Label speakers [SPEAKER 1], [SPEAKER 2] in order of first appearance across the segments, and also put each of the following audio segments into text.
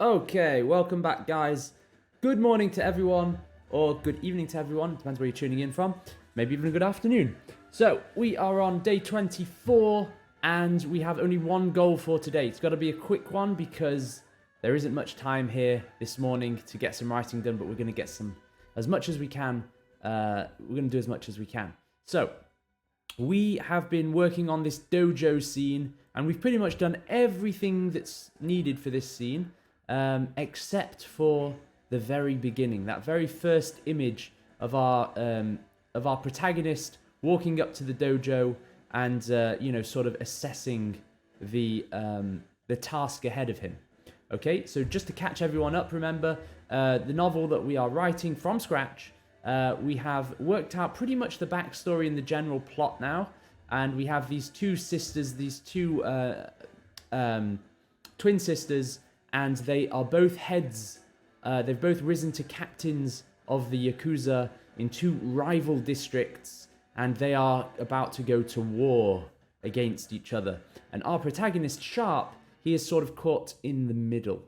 [SPEAKER 1] Okay, welcome back, guys. Good morning to everyone, or good evening to everyone, depends where you're tuning in from. Maybe even a good afternoon. So, we are on day 24, and we have only one goal for today. It's got to be a quick one because there isn't much time here this morning to get some writing done, but we're going to get as much as we can. We're going to do as much as we can. So, we have been working on this dojo scene, and we've pretty much done everything that's needed for this scene. Except for the very beginning, that very first image of our protagonist walking up to the dojo and sort of assessing the task ahead of him. Okay, so just to catch everyone up, remember the novel that we are writing from scratch. We have worked out pretty much the backstory and the general plot now, and we have these two sisters, these two twin sisters. And they are both heads, they've both risen to captains of the Yakuza in two rival districts, and they are about to go to war against each other. And our protagonist, Sharp, he is sort of caught in the middle.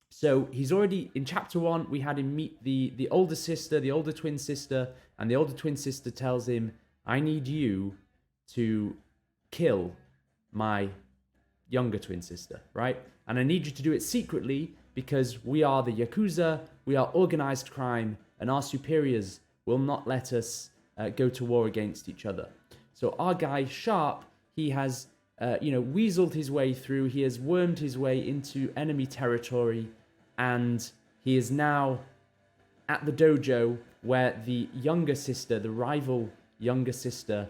[SPEAKER 1] So he's already, in chapter 1, we had him meet the older sister, the older twin sister, and the older twin sister tells him, I need you to kill my younger twin sister, right? And I need you to do it secretly because we are the Yakuza, we are organized crime, and our superiors will not let us go to war against each other. So our guy, Sharp, he has, weaseled his way through, he has wormed his way into enemy territory, and he is now at the dojo where the younger sister, the rival younger sister,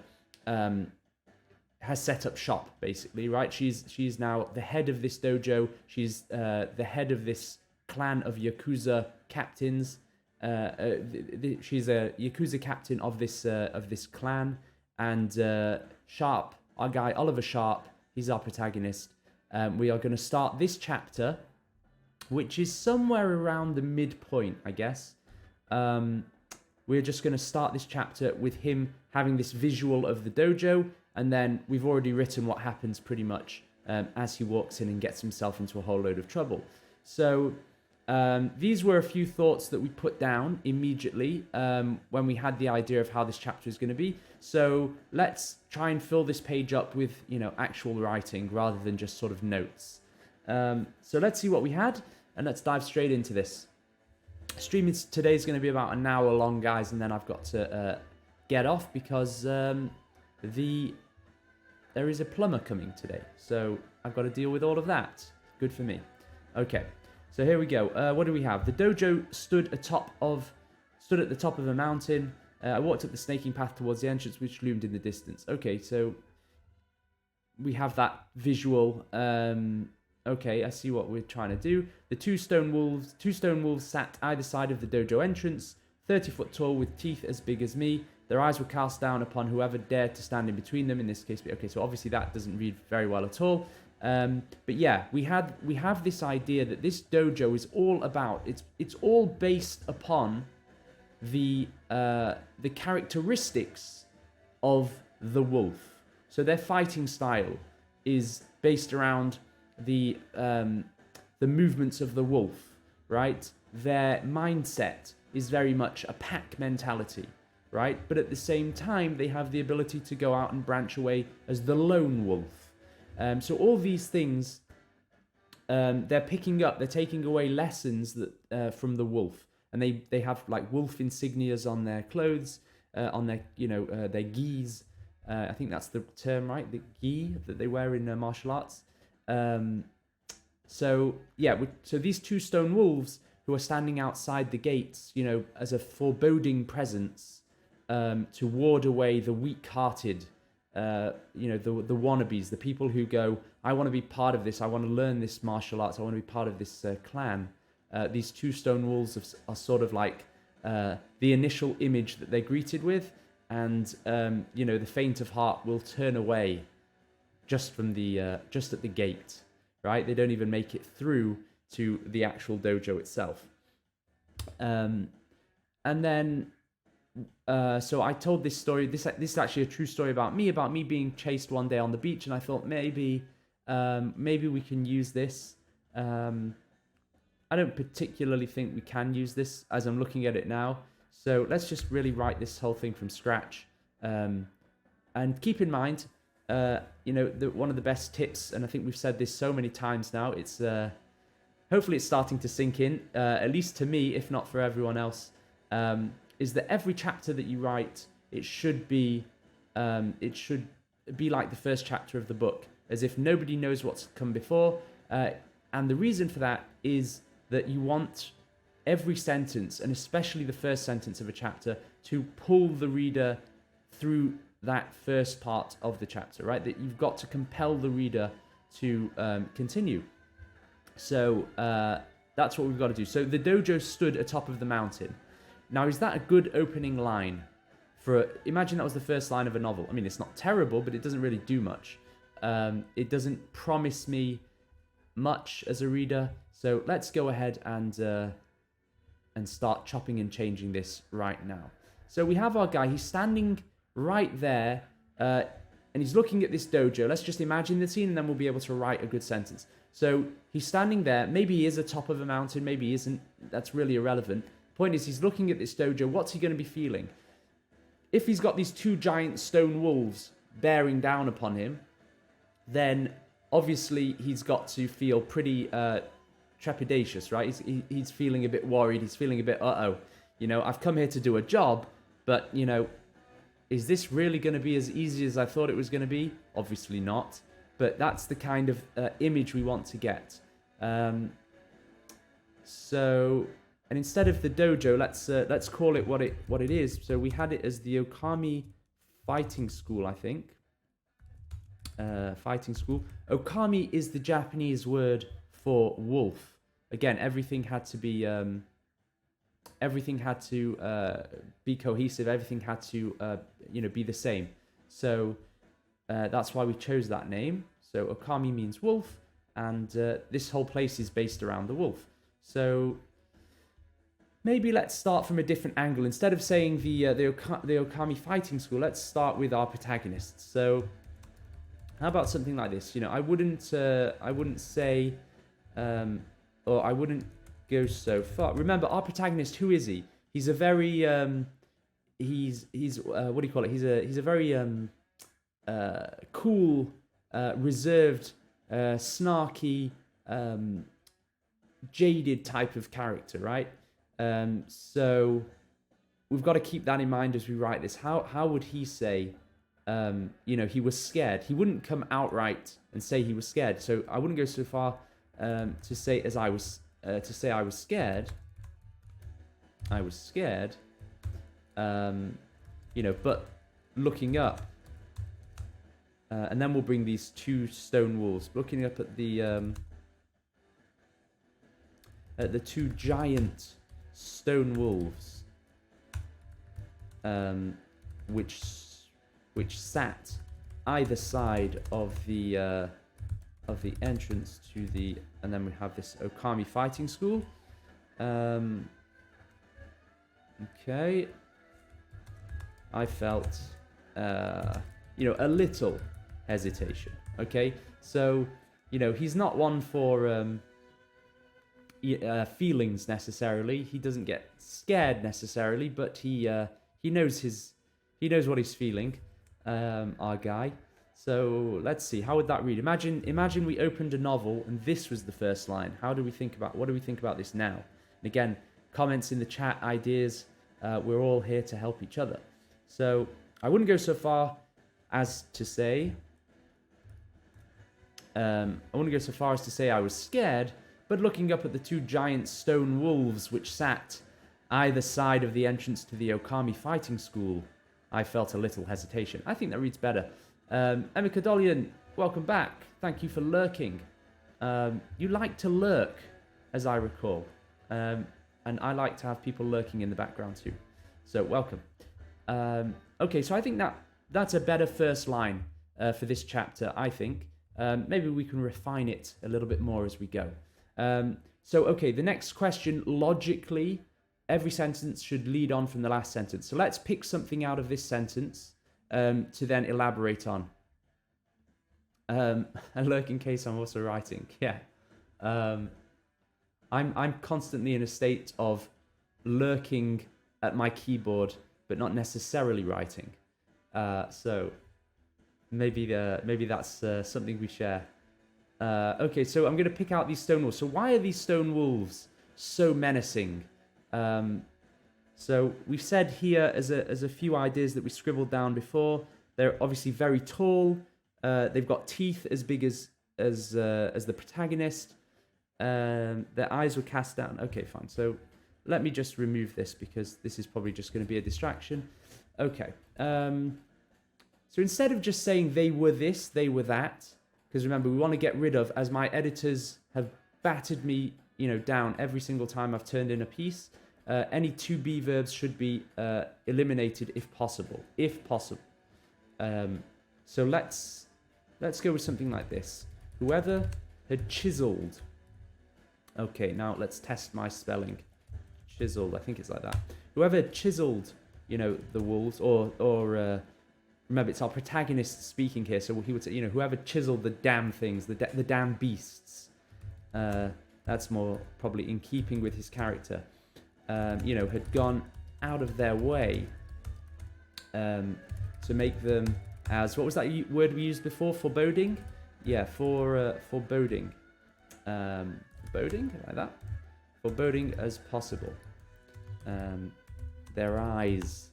[SPEAKER 1] has set up shop, basically, right? She's now the head of this dojo. She's the head of this clan of Yakuza captains. She's a Yakuza captain of this clan. And Sharp, our guy Oliver Sharp, he's our protagonist. We are going to start this chapter, which is somewhere around the midpoint, I guess. We're just going to start this chapter with him having this visual of the dojo. And then we've already written what happens pretty much as he walks in and gets himself into a whole load of trouble. So these were a few thoughts that we put down immediately when we had the idea of how this chapter is going to be. So let's try and fill this page up with, actual writing rather than just sort of notes. So let's see what we had, and let's dive straight into this. Stream today is going to be about an hour long, guys, and then I've got to get off because there is a plumber coming today, so I've got to deal with all of that. Good for me. Okay, so here we go. What do we have? The dojo stood at the top of a mountain. I walked up the snaking path towards the entrance, which loomed in the distance. Okay, so we have that visual. Okay, I see what we're trying to do. The two stone wolves sat either side of the dojo entrance, 30 foot tall with teeth as big as me. Their eyes were cast down upon whoever dared to stand in between them. In this case, okay, so obviously that doesn't read very well at all. But yeah, we have this idea that this dojo is all about. It's all based upon the characteristics of the wolf. So their fighting style is based around the movements of the wolf, right? Their mindset is very much a pack mentality. Right, but at the same time, they have the ability to go out and branch away as the lone wolf. So all these things, they're picking up, they're taking away lessons that from the wolf, and they have like wolf insignias on their clothes, on their their gis. I think that's the term, right? The gi that they wear in martial arts. So yeah, so these two stone wolves who are standing outside the gates, as a foreboding presence. To ward away the weak-hearted, the wannabes, the people who go, I want to be part of this, I want to learn this martial arts, I want to be part of this clan. These two stone wolves are sort of like the initial image that they're greeted with, and the faint of heart will turn away just at the gate, right? They don't even make it through to the actual dojo itself. And then So I told this story. This is actually a true story about me being chased one day on the beach, and I thought maybe we can use this I don't particularly think we can use this as I'm looking at it now. So let's just really write this whole thing from scratch. And keep in mind, one of the best tips, and I think we've said this so many times now, it's hopefully it's starting to sink in, at least to me, if not for everyone else, is that every chapter that you write, it should be like the first chapter of the book, as if nobody knows what's come before. And the reason for that is that you want every sentence, and especially the first sentence of a chapter, to pull the reader through that first part of the chapter, right? That you've got to compel the reader to continue. So that's what we've got to do. So the dojo stood atop of the mountain. Now, is that a good opening line? Imagine that was the first line of a novel. I mean, it's not terrible, but it doesn't really do much. It doesn't promise me much as a reader. So let's go ahead and start chopping and changing this right now. So we have our guy. He's standing right there, and he's looking at this dojo. Let's just imagine the scene, and then we'll be able to write a good sentence. So he's standing there. Maybe he is atop of a mountain. Maybe he isn't. That's really irrelevant. Point is, he's looking at this dojo. What's he going to be feeling? If he's got these two giant stone wolves bearing down upon him, then obviously he's got to feel pretty trepidatious, right? He's feeling a bit worried. He's feeling a bit, I've come here to do a job, but, is this really going to be as easy as I thought it was going to be? Obviously not. But that's the kind of image we want to get. And instead of the dojo, let's call it what it is. So we had it as the Okami Fighting School, I think. Fighting school. Okami is the Japanese word for wolf. Again, everything had to be cohesive. Everything had to be the same. So that's why we chose that name. So Okami means wolf, and this whole place is based around the wolf. So maybe let's start from a different angle. Instead of saying the Okami Fighting School, let's start with our protagonist. So how about something like this? I wouldn't say, or I wouldn't go so far. Remember, our protagonist, who is he? He's a very, he's what do you call it? He's a very cool, reserved, snarky, jaded type of character, right? So we've got to keep that in mind as we write this. How would he say? He was scared. He wouldn't come outright and say he was scared. So I wouldn't go so far to say I was scared. I was scared. But looking up, and then we'll bring these two stone walls. Looking up at the two giant stone wolves, which sat either side of the entrance to the, and then we have this Okami Fighting School. Okay, I felt a little hesitation. Okay, so he's not one for feelings necessarily. He doesn't get scared necessarily, but he knows what he's feeling. Our guy. So let's see. How would that read? Imagine we opened a novel and this was the first line. What do we think about this now? And again, comments in the chat, ideas. We're all here to help each other. So I wouldn't go so far as to say. I was scared, but looking up at the two giant stone wolves which sat either side of the entrance to the Okami Fighting School, I felt a little hesitation. I think that reads better. Emma Cadolian, welcome back. Thank you for lurking. You like to lurk, as I recall. And I like to have people lurking in the background too. So welcome. Okay, so I think that's a better first line for this chapter, I think. Maybe we can refine it a little bit more as we go. Okay, the next question, logically, every sentence should lead on from the last sentence. So let's pick something out of this sentence to then elaborate on. And lurk in case I'm also writing. Yeah. Um, I'm constantly in a state of lurking at my keyboard, but not necessarily writing. So maybe that's something we share. Okay, so I'm going to pick out these stone wolves. So why are these stone wolves so menacing? So we've said here as a few ideas that we scribbled down before. They're obviously very tall. They've got teeth as big as the protagonist. Their eyes were cast down. Okay, fine. So let me just remove this because this is probably just going to be a distraction. Okay. So instead of just saying they were this, they were that, because remember, we want to get rid of, as my editors have battered me, down every single time I've turned in a piece, any to be verbs should be eliminated if possible. If possible. So let's go with something like this. Whoever had chiseled. Okay, now let's test my spelling. Chiseled, I think it's like that. Whoever had chiseled, the wolves, or remember, it's our protagonist speaking here, so he would say, whoever chiseled the damn things, the damn beasts. That's more probably in keeping with his character. Had gone out of their way to make them as, what was that word we used before? Foreboding? Yeah, foreboding. Foreboding, like that. Foreboding as possible. Their eyes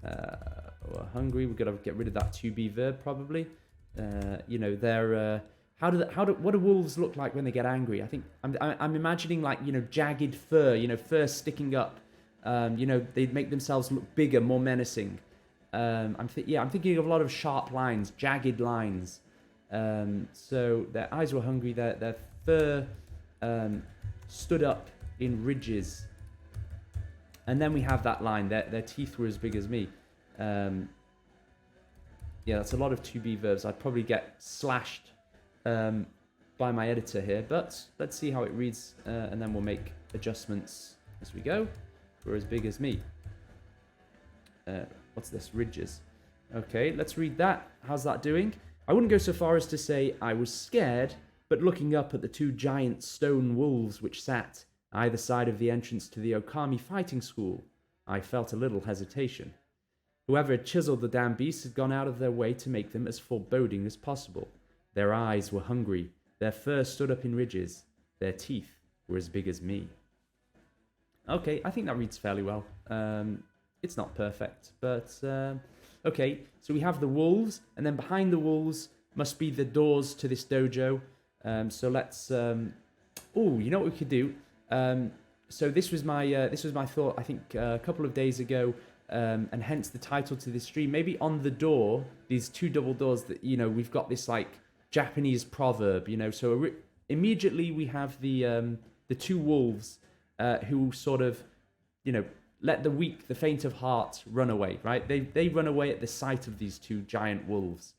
[SPEAKER 1] were hungry. We've got to get rid of that to be verb probably. They're what do wolves look like when they get angry? I think I'm imagining like jagged fur, fur sticking up. They'd make themselves look bigger, more menacing. I'm thinking of a lot of sharp lines, jagged lines. So their eyes were hungry. Their fur stood up in ridges. And then we have that line. Their teeth were as big as me. That's a lot of to be verbs. I'd probably get slashed by my editor here, but let's see how it reads, and then we'll make adjustments as we go. We're as big as me. What's this? Ridges. Okay, let's read that. How's that doing? I wouldn't go so far as to say I was scared, but looking up at the two giant stone wolves which sat either side of the entrance to the Okami fighting school, I felt a little hesitation. Whoever had chiseled the damn beasts had gone out of their way to make them as foreboding as possible. Their eyes were hungry, their fur stood up in ridges, their teeth were as big as me. Okay, I think that reads fairly well. It's not perfect, but okay. So we have the wolves, and then behind the wolves must be the doors to this dojo. So let's. You know what we could do? So this was my thought. I think a couple of days ago. And hence the title to this stream. Maybe on the door, these two double doors that we've got this like Japanese proverb. So immediately we have the two wolves who sort of let the weak, the faint of heart run away. Right? They run away at the sight of these two giant wolves.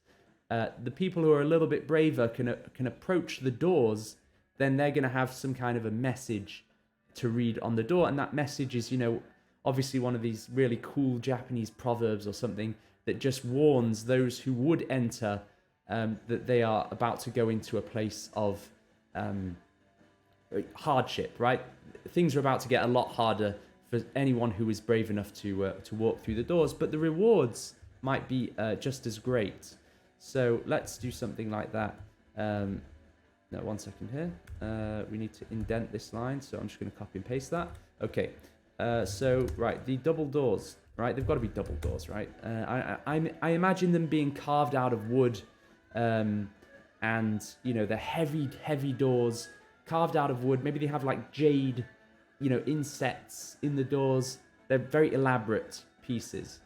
[SPEAKER 1] The people who are a little bit braver can approach the doors. Then they're going to have some kind of a message to read on the door, and that message is obviously one of these really cool Japanese proverbs or something that just warns those who would enter that they are about to go into a place of hardship, right? Things are about to get a lot harder for anyone who is brave enough to walk through the doors, but the rewards might be just as great. So let's do something like that. No, 1 second here. We need to indent this line, so I'm just going to copy and paste that. Okay. So, right, the double doors, right? They've got to be double doors, right? I imagine them being carved out of wood, and, the heavy doors carved out of wood. Maybe they have, like, jade, insets in the doors. They're very elaborate pieces.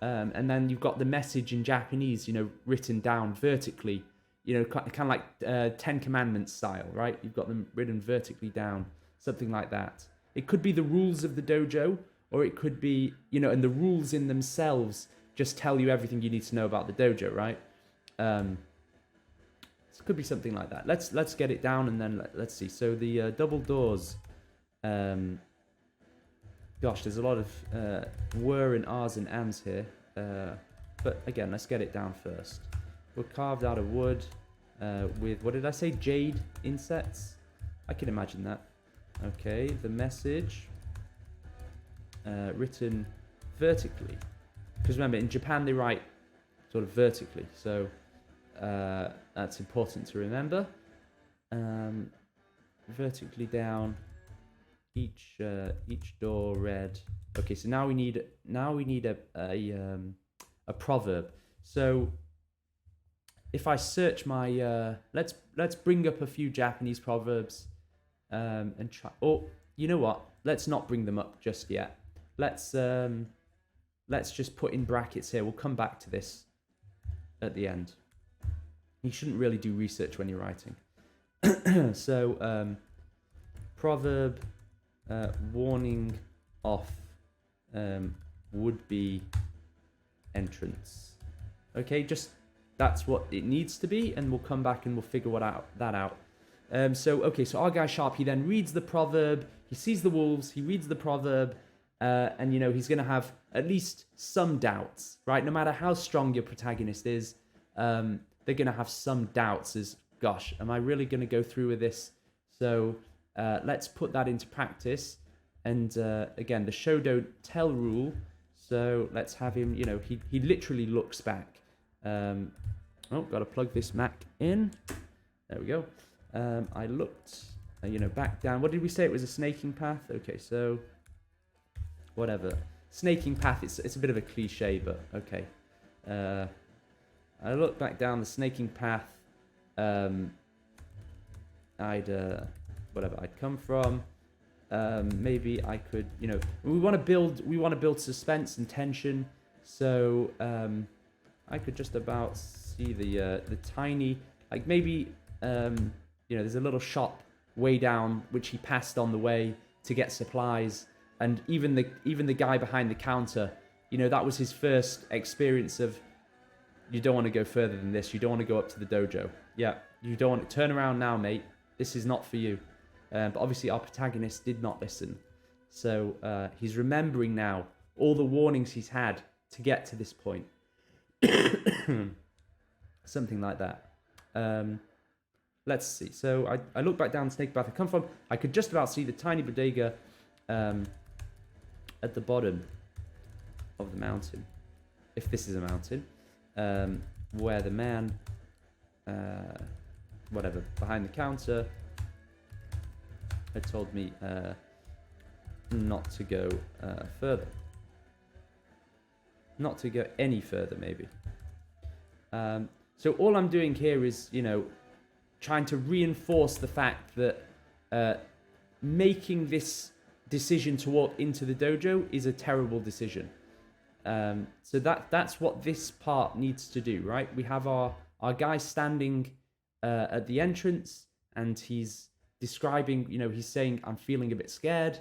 [SPEAKER 1] And then you've got the message in Japanese, written down vertically, kind of like 10 Commandments style, right? You've got them written vertically down, something like that. It could be the rules of the dojo, or it could be, and the rules in themselves just tell you everything you need to know about the dojo, right? It could be something like that. Let's get it down, and then let's see. So the double doors. Gosh, there's a lot of were and ahs and ands here. But again, let's get it down first. We're carved out of wood with, what did I say? Jade insets. I can imagine that. Okay, the message written vertically. Because remember, in Japan they write sort of vertically, so that's important to remember. Vertically down, each door read. Okay, so now we need a proverb. So if I search my let's bring up a few Japanese proverbs and try. Oh, you know what? Let's not bring them up just yet. Let's just put in brackets here. We'll come back to this at the end. You shouldn't really do research when you're writing. So proverb warning off would-be entrance. Okay, just that's what it needs to be, and we'll come back and we'll figure that out. So our guy Sharp, he then reads the proverb, he sees the wolves, he reads the proverb, and he's going to have at least some doubts, right? No matter how strong your protagonist is, they're going to have some doubts as, gosh, am I really going to go through with this? So let's put that into practice. And again, the show don't tell rule. So let's have him, he literally looks back. Got to plug this Mac in. There we go. I looked, back down. What did we say? It was a snaking path? Okay, so whatever. Snaking path, it's a bit of a cliche, but okay. I looked back down the snaking path. Whatever I'd come from. Maybe I could, we want to build suspense and tension. So I could just about see the tiny, like maybe there's a little shop way down which he passed on the way to get supplies, and even the guy behind the counter, that was his first experience of, you don't want to go further than this. You don't want to go up to the dojo. Yeah, you don't want to turn around now, mate. This is not for you. But obviously our protagonist did not listen. So he's remembering now all the warnings he's had to get to this point. Something like that. Let's see. So I look back down the snake path I come from. I could just about see the tiny bodega at the bottom of the mountain. If this is a mountain. Where the man, behind the counter had told me not to go further. Not to go any further, maybe. So all I'm doing here is, trying to reinforce the fact that making this decision to walk into the dojo is a terrible decision. So that's what this part needs to do, right? We have our guy standing at the entrance, and he's describing, he's saying, I'm feeling a bit scared.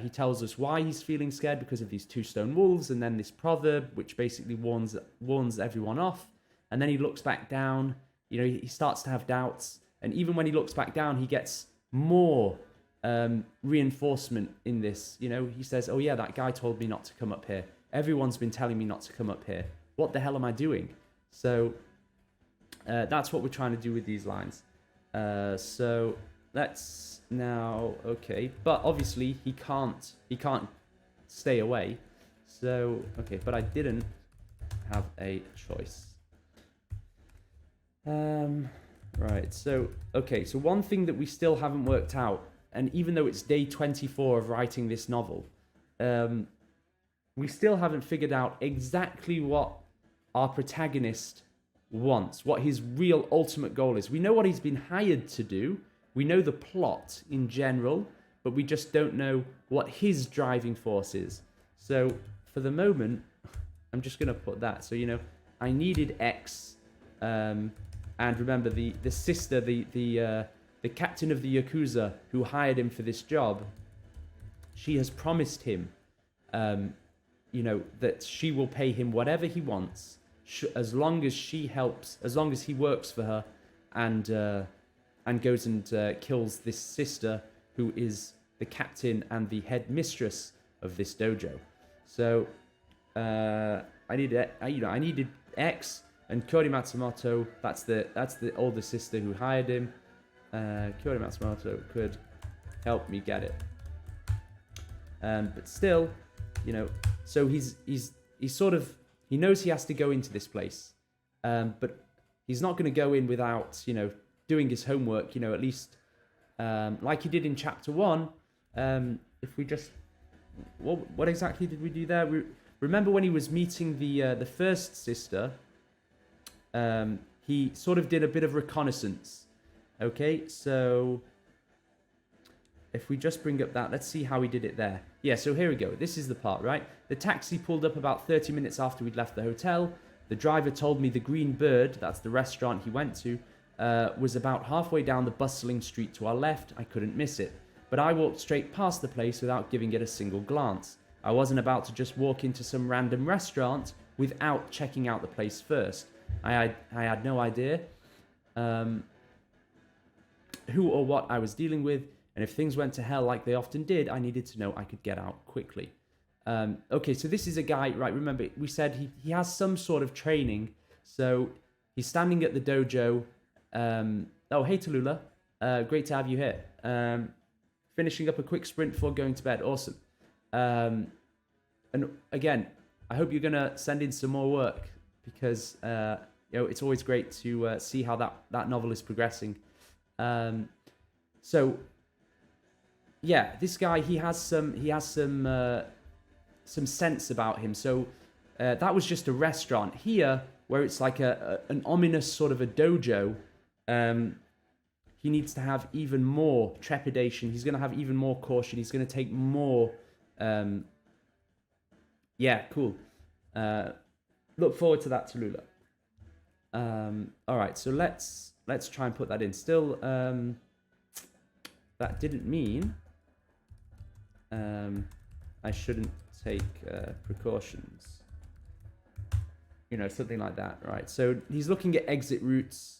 [SPEAKER 1] He tells us why he's feeling scared, because of these two stone wolves, and then this proverb, which basically warns everyone off. And then he looks back down, he starts to have doubts. And even when he looks back down, he gets more reinforcement in this. He says, oh yeah, that guy told me not to come up here. Everyone's been telling me not to come up here. What the hell am I doing? So that's what we're trying to do with these lines. So let's now, okay. But obviously he can't stay away. So, okay, but I didn't have a choice. Right, so, okay, so one thing that we still haven't worked out, and even though it's day 24 of writing this novel, we still haven't figured out exactly what our protagonist wants, what his real ultimate goal is. We know what he's been hired to do. We know the plot in general, but we just don't know what his driving force is. So for the moment, I'm just going to put that. So, I needed X, and remember the sister, the captain of the Yakuza who hired him for this job, she has promised him that she will pay him whatever he wants, as long as she helps, as long as he works for her, and goes and kills this sister who is the captain and the head mistress of this dojo. So I needed X, and Kori Matsumoto. That's the older sister who hired him. Kyoto Matsumoto could help me get it. But still, you know, so he's sort of, he knows he has to go into this place, but he's not going to go in without, you know, doing his homework, you know, at least like he did in chapter 1. If we just, what exactly did we do there? Remember when he was meeting the first sister, he sort of did a bit of reconnaissance. Okay, so if we just bring up that, let's see how he did it there. Yeah, so here we go. This is the part, right? The taxi pulled up about 30 minutes after we'd left the hotel. The driver told me the Green Bird, that's the restaurant he went to, was about halfway down the bustling street to our left. I couldn't miss it. But I walked straight past the place without giving it a single glance. I wasn't about to just walk into some random restaurant without checking out the place first. I had no idea who or what I was dealing with, and if things went to hell like they often did, I needed to know I could get out quickly. Okay, so this is a guy, right? Remember, we said he has some sort of training. So he's standing at the dojo. Oh, hey, Tallulah. Great to have you here. Finishing up a quick sprint before going to bed. Awesome. And again, I hope you're going to send in some more work because, you know, it's always great to see how that novel is progressing. So, yeah, this guy, he has some sense about him. So that was just a restaurant. Here, where it's like an ominous sort of a dojo, he needs to have even more trepidation. He's going to have even more caution. He's going to take more. Yeah, cool. Look forward to that, Tallulah. All right, so let's try and put that in. Still, that didn't mean I shouldn't take precautions. You know, something like that, right? So he's looking at exit routes.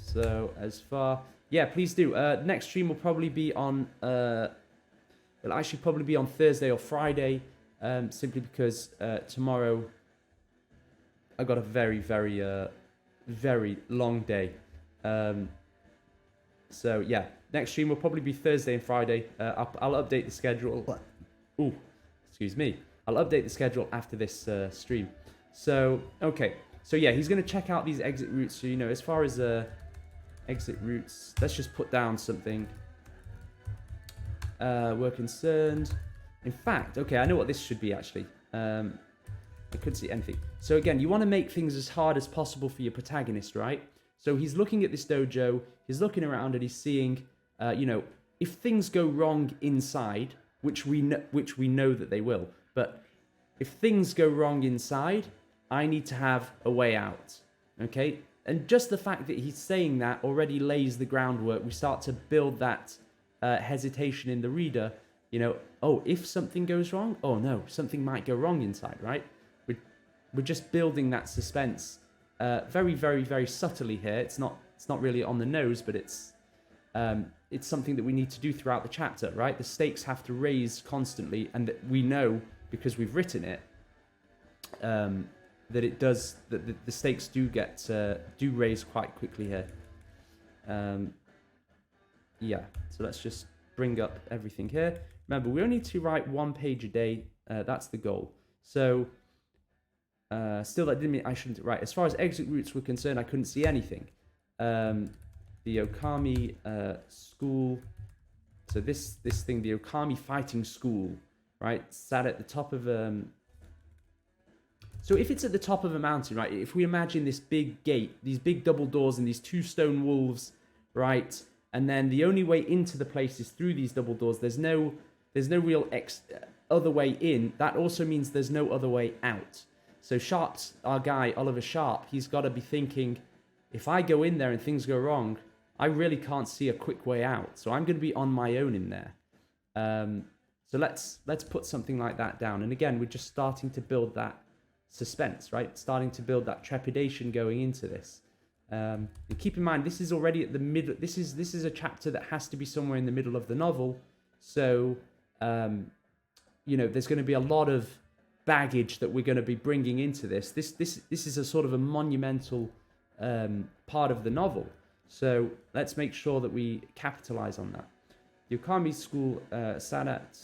[SPEAKER 1] So as far, yeah, please do. Next stream will probably be on. It'll actually probably be on Thursday or Friday, simply because tomorrow I got a very, very, very long day. So yeah, next stream will probably be Thursday and Friday. I'll update the schedule. Ooh, excuse me. I'll update the schedule after this stream. So okay, so yeah, he's gonna check out these exit routes. So you know, as far as exit routes, let's just put down something. We're concerned. In fact, okay, I know what this should be actually. I couldn't see anything. So again, you want to make things as hard as possible for your protagonist, right? So he's looking at this dojo, he's looking around and he's seeing, you know, if things go wrong inside, which we know that they will, but if things go wrong inside, I need to have a way out, okay? And just the fact that he's saying that already lays the groundwork. We start to build that hesitation in the reader, you know, oh, if something goes wrong, oh no, something might go wrong inside, right? We're just building that suspense very, very, very subtly here. It's not really on the nose, but it's something that we need to do throughout the chapter, right? The stakes have to raise constantly, and that we know because we've written it that it does. That the stakes do raise quite quickly here. Yeah, so let's just bring up everything here. Remember, we only need to write 1 page a day. That's the goal. So. Still, that didn't mean I shouldn't write. As far as exit routes were concerned, I couldn't see anything. The Okami school. So this thing, the Okami fighting school, right, sat at the top of. So if it's at the top of a mountain, right, if we imagine this big gate, these big double doors, and these 2 stone wolves, right, and then the only way into the place is through these double doors. There's no real other way in. That also means there's no other way out. So Sharp's our guy, Oliver Sharp, he's got to be thinking, if I go in there and things go wrong, I really can't see a quick way out. So I'm going to be on my own in there. So let's put something like that down. And again, we're just starting to build that suspense, right? Starting to build that trepidation going into this. And keep in mind, this is already at the middle. This is a chapter that has to be somewhere in the middle of the novel. So, you know, there's going to be a lot of baggage that we're going to be bringing into this. This is a sort of a monumental part of the novel. So let's make sure that we capitalize on that. The Okami school sat at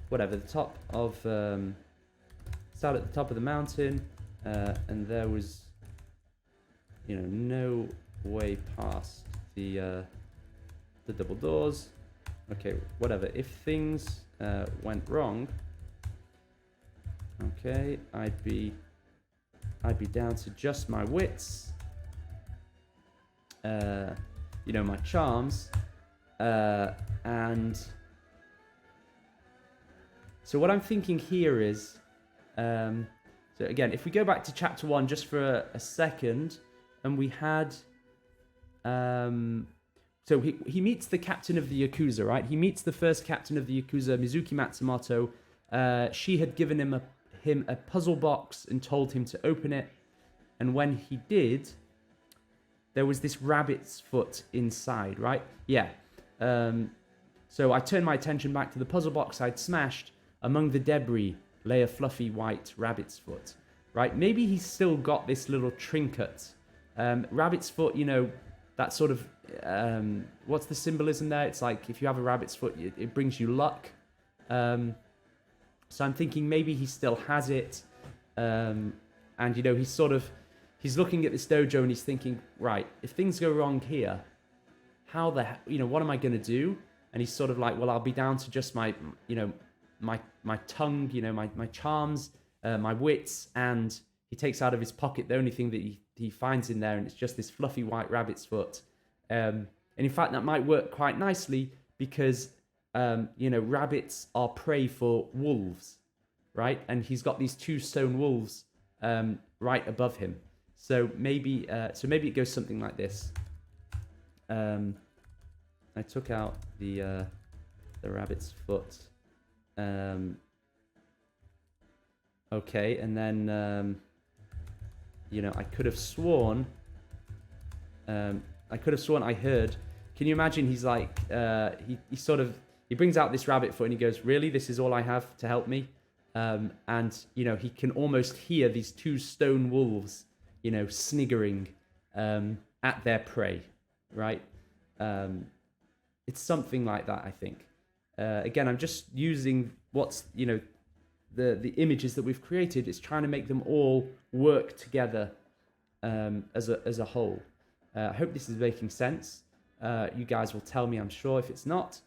[SPEAKER 1] whatever the top of sat at the top of the mountain, and there was, no way past the double doors. Okay, whatever. If things went wrong, okay, I'd be down to just my wits, my charms, and so what I'm thinking here is, so again, if we go back to chapter 1 just for a second, and we had, so he meets the captain of the Yakuza, right? He meets the first captain of the Yakuza, Mizuki Matsumoto. She had given him a puzzle box and told him to open it. And when he did, there was this rabbit's foot inside, right? Yeah. So I turned my attention back to the puzzle box I'd smashed. Among the debris lay a fluffy white rabbit's foot, right? Maybe he's still got this little trinket. Rabbit's foot, that sort of, what's the symbolism there? It's like if you have a rabbit's foot, it brings you luck. So I'm thinking maybe he still has it. And, he's looking at this dojo and he's thinking, right, if things go wrong here, how what am I going to do? And he's sort of like, well, I'll be down to just my tongue, my charms, my wits, and he takes out of his pocket the only thing that he finds in there, and it's just this fluffy white rabbit's foot. And in fact, that might work quite nicely because, rabbits are prey for wolves, right? And he's got these 2 stone wolves right above him. So maybe it goes something like this. I took out the rabbit's foot. Okay, and then I could have sworn I heard. Can you imagine? He's like he brings out this rabbit foot and he goes, "Really? This is all I have to help me?" And he can almost hear these 2 stone wolves, sniggering at their prey, right? It's something like that, I think. Again, I'm just using what's, the images that we've created. It's trying to make them all work together as a whole. I hope this is making sense. You guys will tell me, I'm sure, if it's not.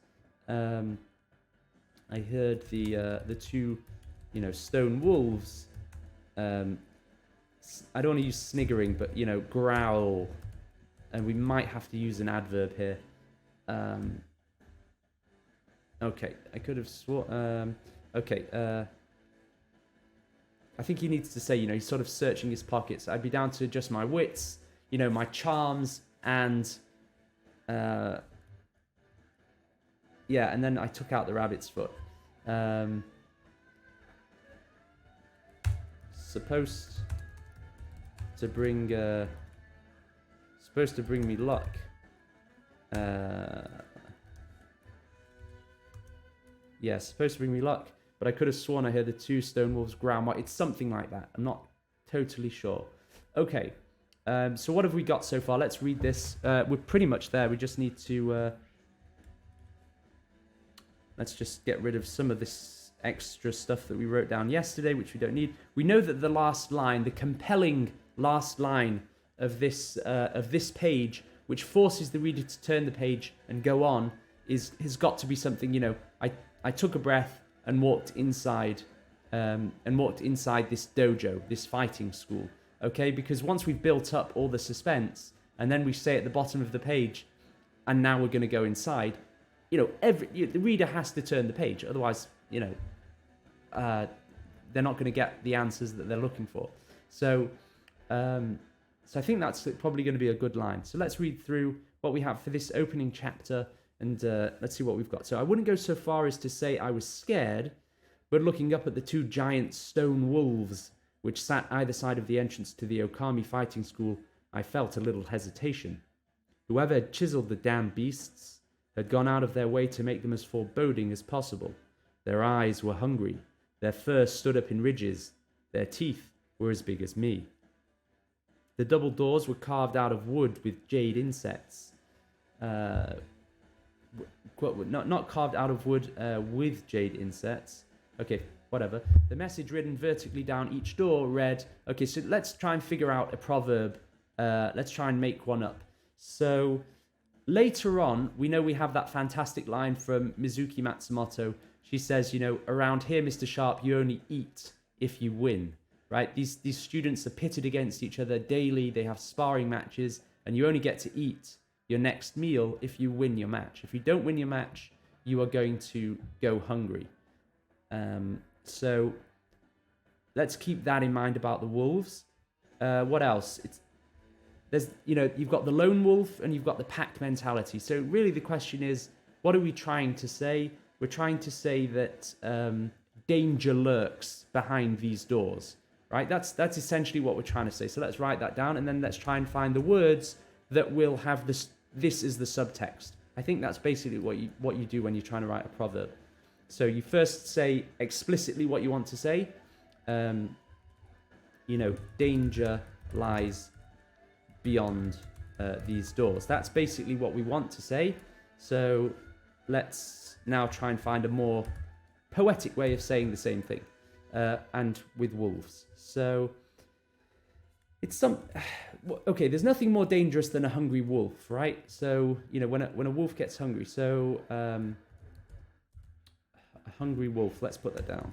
[SPEAKER 1] I heard the 2, stone wolves. I don't want to use sniggering, but, growl. And we might have to use an adverb here. Okay, I could have sworn... I think he needs to say, he's sort of searching his pockets. I'd be down to just my wits, my charms, and... and then I took out the rabbit's foot. Supposed to bring me luck. Supposed to bring me luck, but I could have sworn I heard the 2 stone wolves growl. It's something like that. I'm not totally sure. Okay, so what have we got so far? Let's read this. We're pretty much there. We just need to... let's just get rid of some of this extra stuff that we wrote down yesterday, which we don't need. We know that the last line, the compelling last line of this page, which forces the reader to turn the page and go on, has got to be something, I took a breath and walked inside this dojo, this fighting school, okay? Because once we've built up all the suspense, and then we say at the bottom of the page, and now we're going to go inside, the reader has to turn the page, otherwise, they're not going to get the answers that they're looking for. So I think that's probably going to be a good line. So let's read through what we have for this opening chapter, and let's see what we've got. So I wouldn't go so far as to say I was scared, but looking up at the 2 giant stone wolves, which sat either side of the entrance to the Okami fighting school, I felt a little hesitation. Whoever had chiseled the damn beasts had gone out of their way to make them as foreboding as possible. Their eyes were hungry, their fur stood up in ridges, their teeth were as big as me. The double doors were carved out of wood with jade insets. Not carved out of wood with jade insets. Okay, whatever. The message written vertically down each door read, okay, so let's try and figure out a proverb. Let's try and make one up. So later on, we know we have that fantastic line from Mizuki Matsumoto. She says, around here, Mr. Sharp, you only eat if you win, right? These students are pitted against each other daily. They have sparring matches, and you only get to eat your next meal if you win your match. If you don't win your match, you are going to go hungry. So let's keep that in mind about the wolves. What else? You've got the lone wolf and you've got the pack mentality. So really the question is, what are we trying to say? We're trying to say that danger lurks behind these doors, right? That's essentially what we're trying to say. So let's write that down, and then let's try and find the words that will have this is the subtext. I think that's basically what you do when you're trying to write a proverb. So you first say explicitly what you want to say. Danger lies beyond these doors. That's basically what we want to say. So let's now try and find a more poetic way of saying the same thing, and with wolves. So it's okay, there's nothing more dangerous than a hungry wolf, right? So when a wolf gets hungry, so a hungry wolf, let's put that down.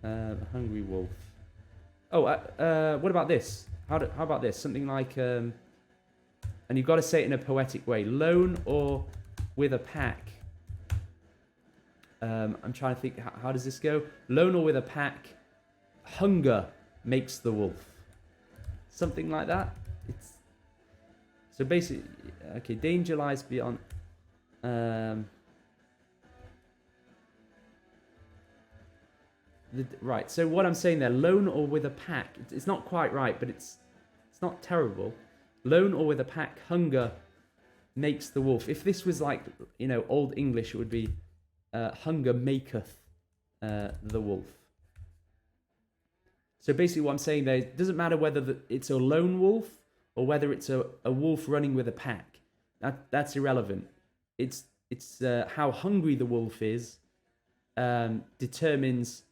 [SPEAKER 1] A hungry wolf. What about this? How about this? Something like and you've got to say it in a poetic way. Lone or with a pack. I'm trying to think, how does this go? Lone or with a pack, hunger makes the wolf. Something like that. So basically, okay, danger lies beyond. Right. So what I'm saying there, lone or with a pack, it's not quite right, but it's not terrible. Lone or with a pack, hunger makes the wolf. If this was like Old English, it would be hunger maketh the wolf. So basically what I'm saying there, it doesn't matter whether it's a lone wolf or whether it's a wolf running with a pack. That's irrelevant. It's how hungry the wolf is determines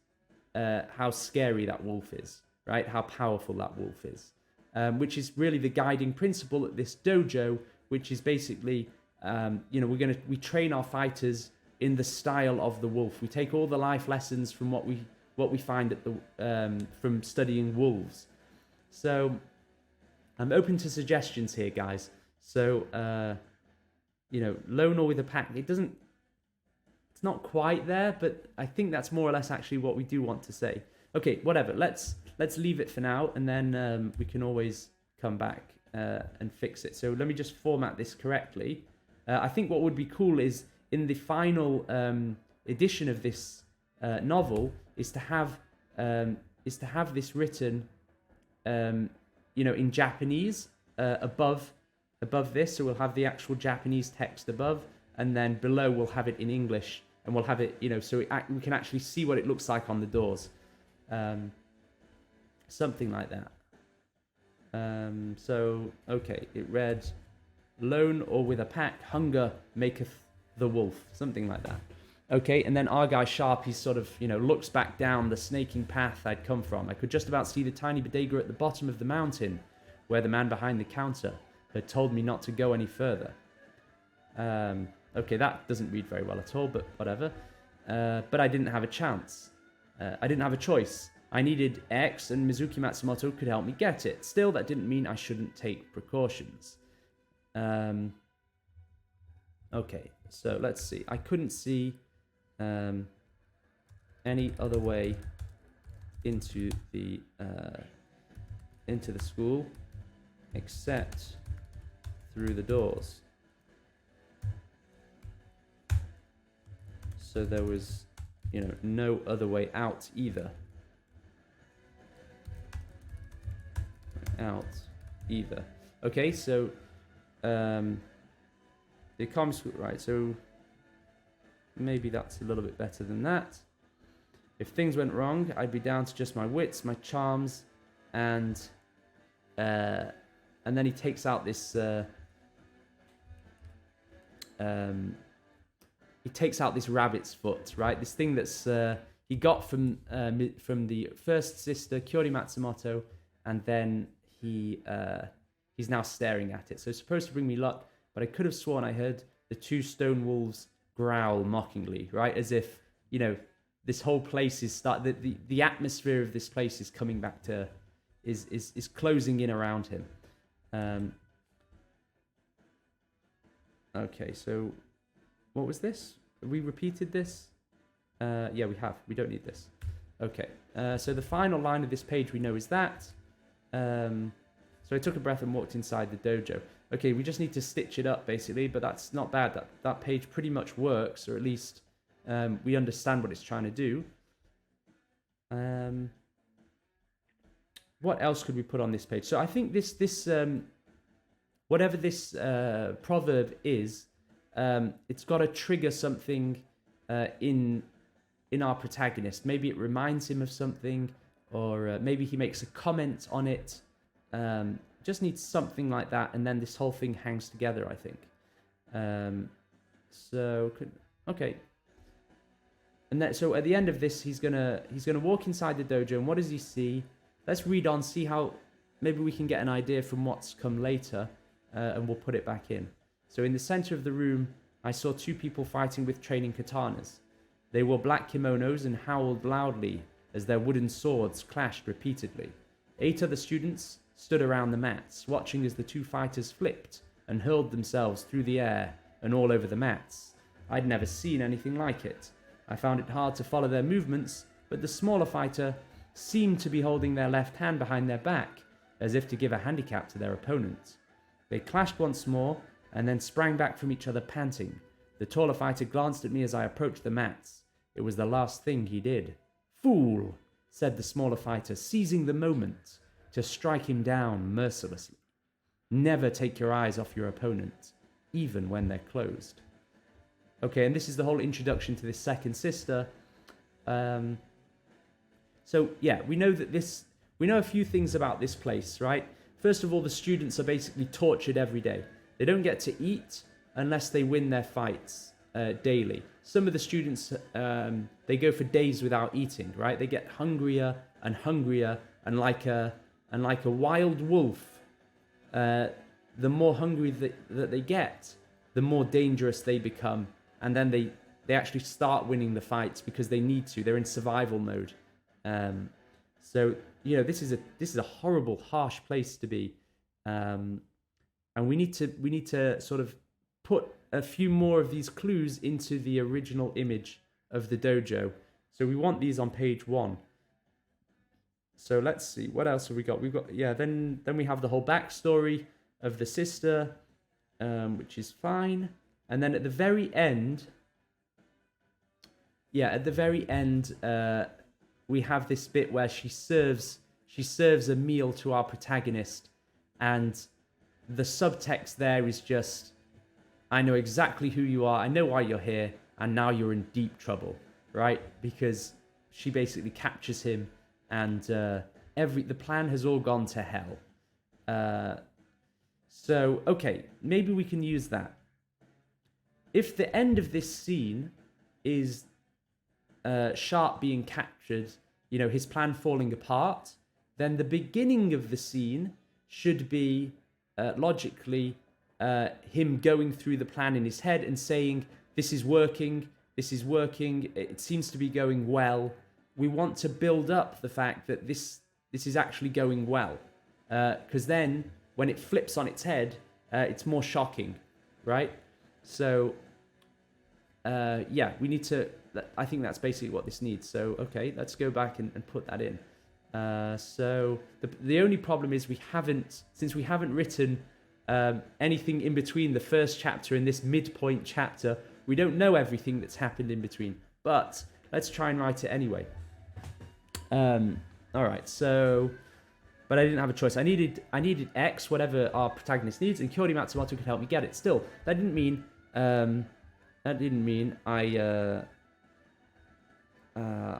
[SPEAKER 1] how scary that wolf is, right? How powerful that wolf is, which is really the guiding principle at this dojo, which is basically, we train our fighters in the style of the wolf. We take all the life lessons from what we find at from studying wolves. So I'm open to suggestions here, guys. So lone or with a pack, it's not quite there, but I think that's more or less actually what we do want to say. Okay, whatever. Let's leave it for now, and then we can always come back and fix it. So let me just format this correctly. I think what would be cool is in the final edition of this novel is to have this written in Japanese above this. So we'll have the actual Japanese text above, and then below we'll have it in English, and we'll have it so we can actually see what it looks like on the doors, something like that. So okay, it read, lone or with a pack, hunger maketh the wolf, something like that. Okay, and then our guy Sharp, he sort of, looks back down the snaking path I'd come from. I could just about see the tiny bodega at the bottom of the mountain, where the man behind the counter had told me not to go any further. Okay, that doesn't read very well at all, but whatever. But I didn't have a chance. I didn't have a choice. I needed X, and Mizuki Matsumoto could help me get it. Still, that didn't mean I shouldn't take precautions. Okay, so let's see. I couldn't see any other way into the school except through the doors. So there was, no other way out either. Okay, so the comm school, right? So maybe that's a little bit better than that. If things went wrong, I'd be down to just my wits, my charms, and and then he takes out this rabbit's foot, right? This thing that's he got from the first sister, Kyori Matsumoto, and then he's now staring at it. So it's supposed to bring me luck, but I could have sworn I heard the two stone wolves growl mockingly, right? As if, you know, this whole place is the atmosphere of this place is coming back to, is closing in around him. Okay, so what was this? We repeated this? Yeah, we have. We don't need this. Okay, so the final line of this page we know is that. So I took a breath and walked inside the dojo. Okay, we just need to stitch it up, basically, but that's not bad. That page pretty much works, or at least we understand what it's trying to do. What else could we put on this page? So I think this whatever this proverb is, it's got to trigger something in our protagonist. Maybe it reminds him of something, or maybe he makes a comment on it. Just needs something like that, and then this whole thing hangs together, I think. Okay. And then, so at the end of this, he's gonna walk inside the dojo, and what does he see? Let's read on, see how maybe we can get an idea from what's come later, and we'll put it back in. So in the center of the room, I saw two people fighting with training katanas. They wore black kimonos and howled loudly as their wooden swords clashed repeatedly. 8 other students stood around the mats, watching as the two fighters flipped and hurled themselves through the air and all over the mats. I'd never seen anything like it. I found it hard to follow their movements, but the smaller fighter seemed to be holding their left hand behind their back, as if to give a handicap to their opponent. They clashed once more, and then sprang back from each other panting. The taller fighter glanced at me as I approached the mats. It was the last thing he did. "Fool!" said the smaller fighter, seizing the moment to strike him down mercilessly. Never take your eyes off your opponent, even when they're closed. Okay, and this is the whole introduction to this second sister. So yeah, we know a few things about this place, right? First of all, the students are basically tortured every day. They don't get to eat unless they win their fights daily. Some of the students, they go for days without eating, right? They get hungrier and hungrier, and like a wild wolf, the more hungry that they get, the more dangerous they become. And then they actually start winning the fights because they need to. They're in survival mode. So, you know, this is a horrible, harsh place to be. And we need to sort of put a few more of these clues into the original image of the dojo. So we want these on page 1. So let's see, what else have we got? We've got, then we have the whole backstory of the sister, which is fine. And then at the very end, we have this bit where she serves a meal to our protagonist, and the subtext there is just, I know exactly who you are, I know why you're here, and now you're in deep trouble, right? Because she basically captures him, and the plan has all gone to hell. So, okay, maybe we can use that. If the end of this scene is Sharp being captured, you know, his plan falling apart, then the beginning of the scene should be logically him going through the plan in his head and saying, this is working, it seems to be going well. We want to build up the fact that this is actually going well, because then when it flips on its head, it's more shocking, right? So we need to, I think that's basically what this needs. So, okay, let's go back and put that in. So the only problem is since we haven't written anything in between the first chapter and this midpoint chapter, we don't know everything that's happened in between, but let's try and write it anyway. All right, so, but I didn't have a choice. I needed X, whatever our protagonist needs, and Kyori Matsumoto could help me get it. Still, that didn't mean I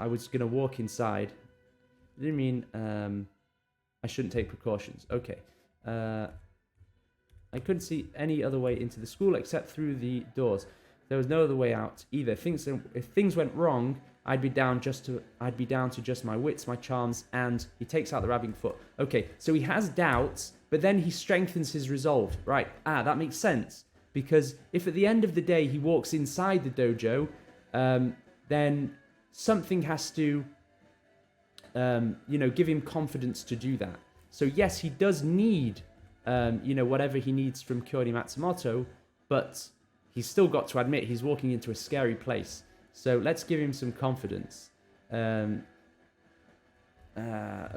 [SPEAKER 1] was gonna walk inside. It didn't mean I shouldn't take precautions. Okay. I couldn't see any other way into the school except through the doors. There was no other way out either. If things went wrong, I'd be down to just my wits, my charms, and he takes out the rabbit foot. Okay, so he has doubts, but then he strengthens his resolve. Right, that makes sense. Because if at the end of the day he walks inside the dojo, then something has to, give him confidence to do that. So yes, he does need, whatever he needs from Kyoryu Matsumoto, but he's still got to admit he's walking into a scary place. So let's give him some confidence.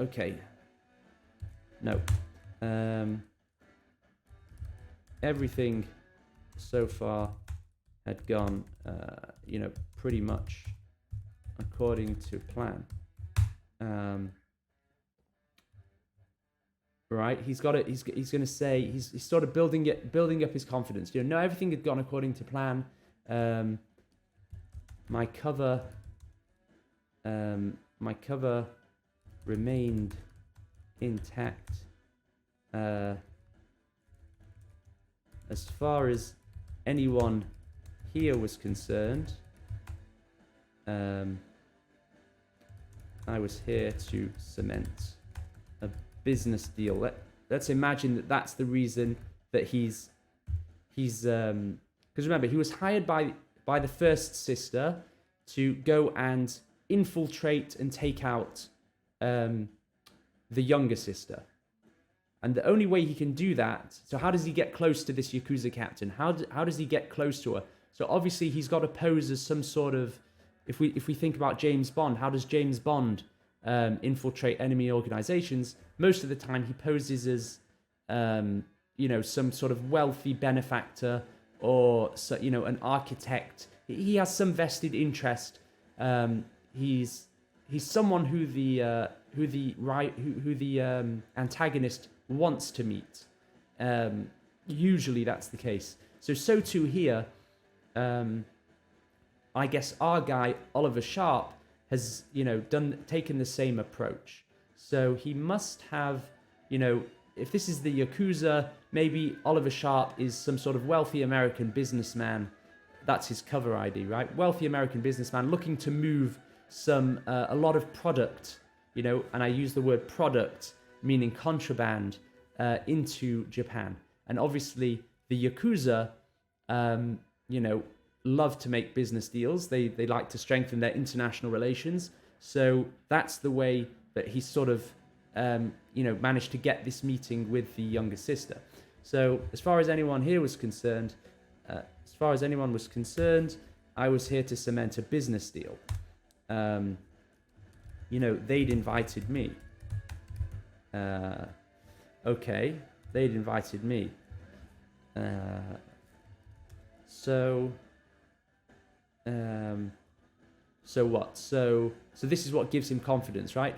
[SPEAKER 1] Okay. No. Everything so far had gone, pretty much according to plan. Right, he's got it. He's going to say he's sort of building up his confidence. No, everything had gone according to plan. My cover remained intact. As far as anyone here was concerned, I was here to cement a business deal. Let's imagine that that's the reason that he's because remember, he was hired by the first sister to go and infiltrate and take out the younger sister. And the only way he can do that, so how does he get close to this Yakuza captain? How does he get close to her? So obviously he's got to pose as some sort of, if we think about James Bond, how does James Bond infiltrate enemy organizations? Most of the time he poses as, some sort of wealthy benefactor or, an architect. He has some vested interest. He's someone who the antagonist wants to meet. Usually that's the case. So too here. I guess our guy Oliver Sharp has taken the same approach. So he must have, if this is the Yakuza, maybe Oliver Sharp is some sort of wealthy American businessman. That's his cover ID, right? Wealthy American businessman looking to move a lot of product, and I use the word product, meaning contraband, into Japan. And obviously the Yakuza, love to make business deals. They like to strengthen their international relations. So that's the way that he sort of, managed to get this meeting with the younger sister. So as far as anyone here was concerned, I was here to cement a business deal. They'd invited me. Okay, they'd invited me. So what? So this is what gives him confidence, right?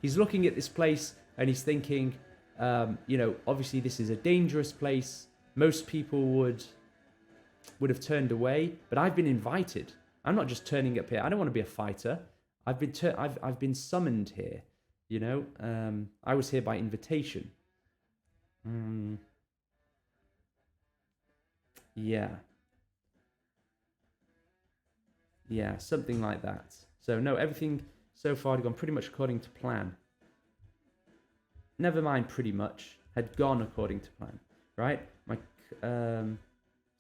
[SPEAKER 1] He's looking at this place and he's thinking, obviously this is a dangerous place. Most people would have turned away, but I've been invited. I'm not just turning up here. I don't want to be a fighter. I've been summoned here. I was here by invitation. Yeah, something like that. So no, everything so far had gone pretty much according to plan. Never mind, pretty much had gone according to plan, right? So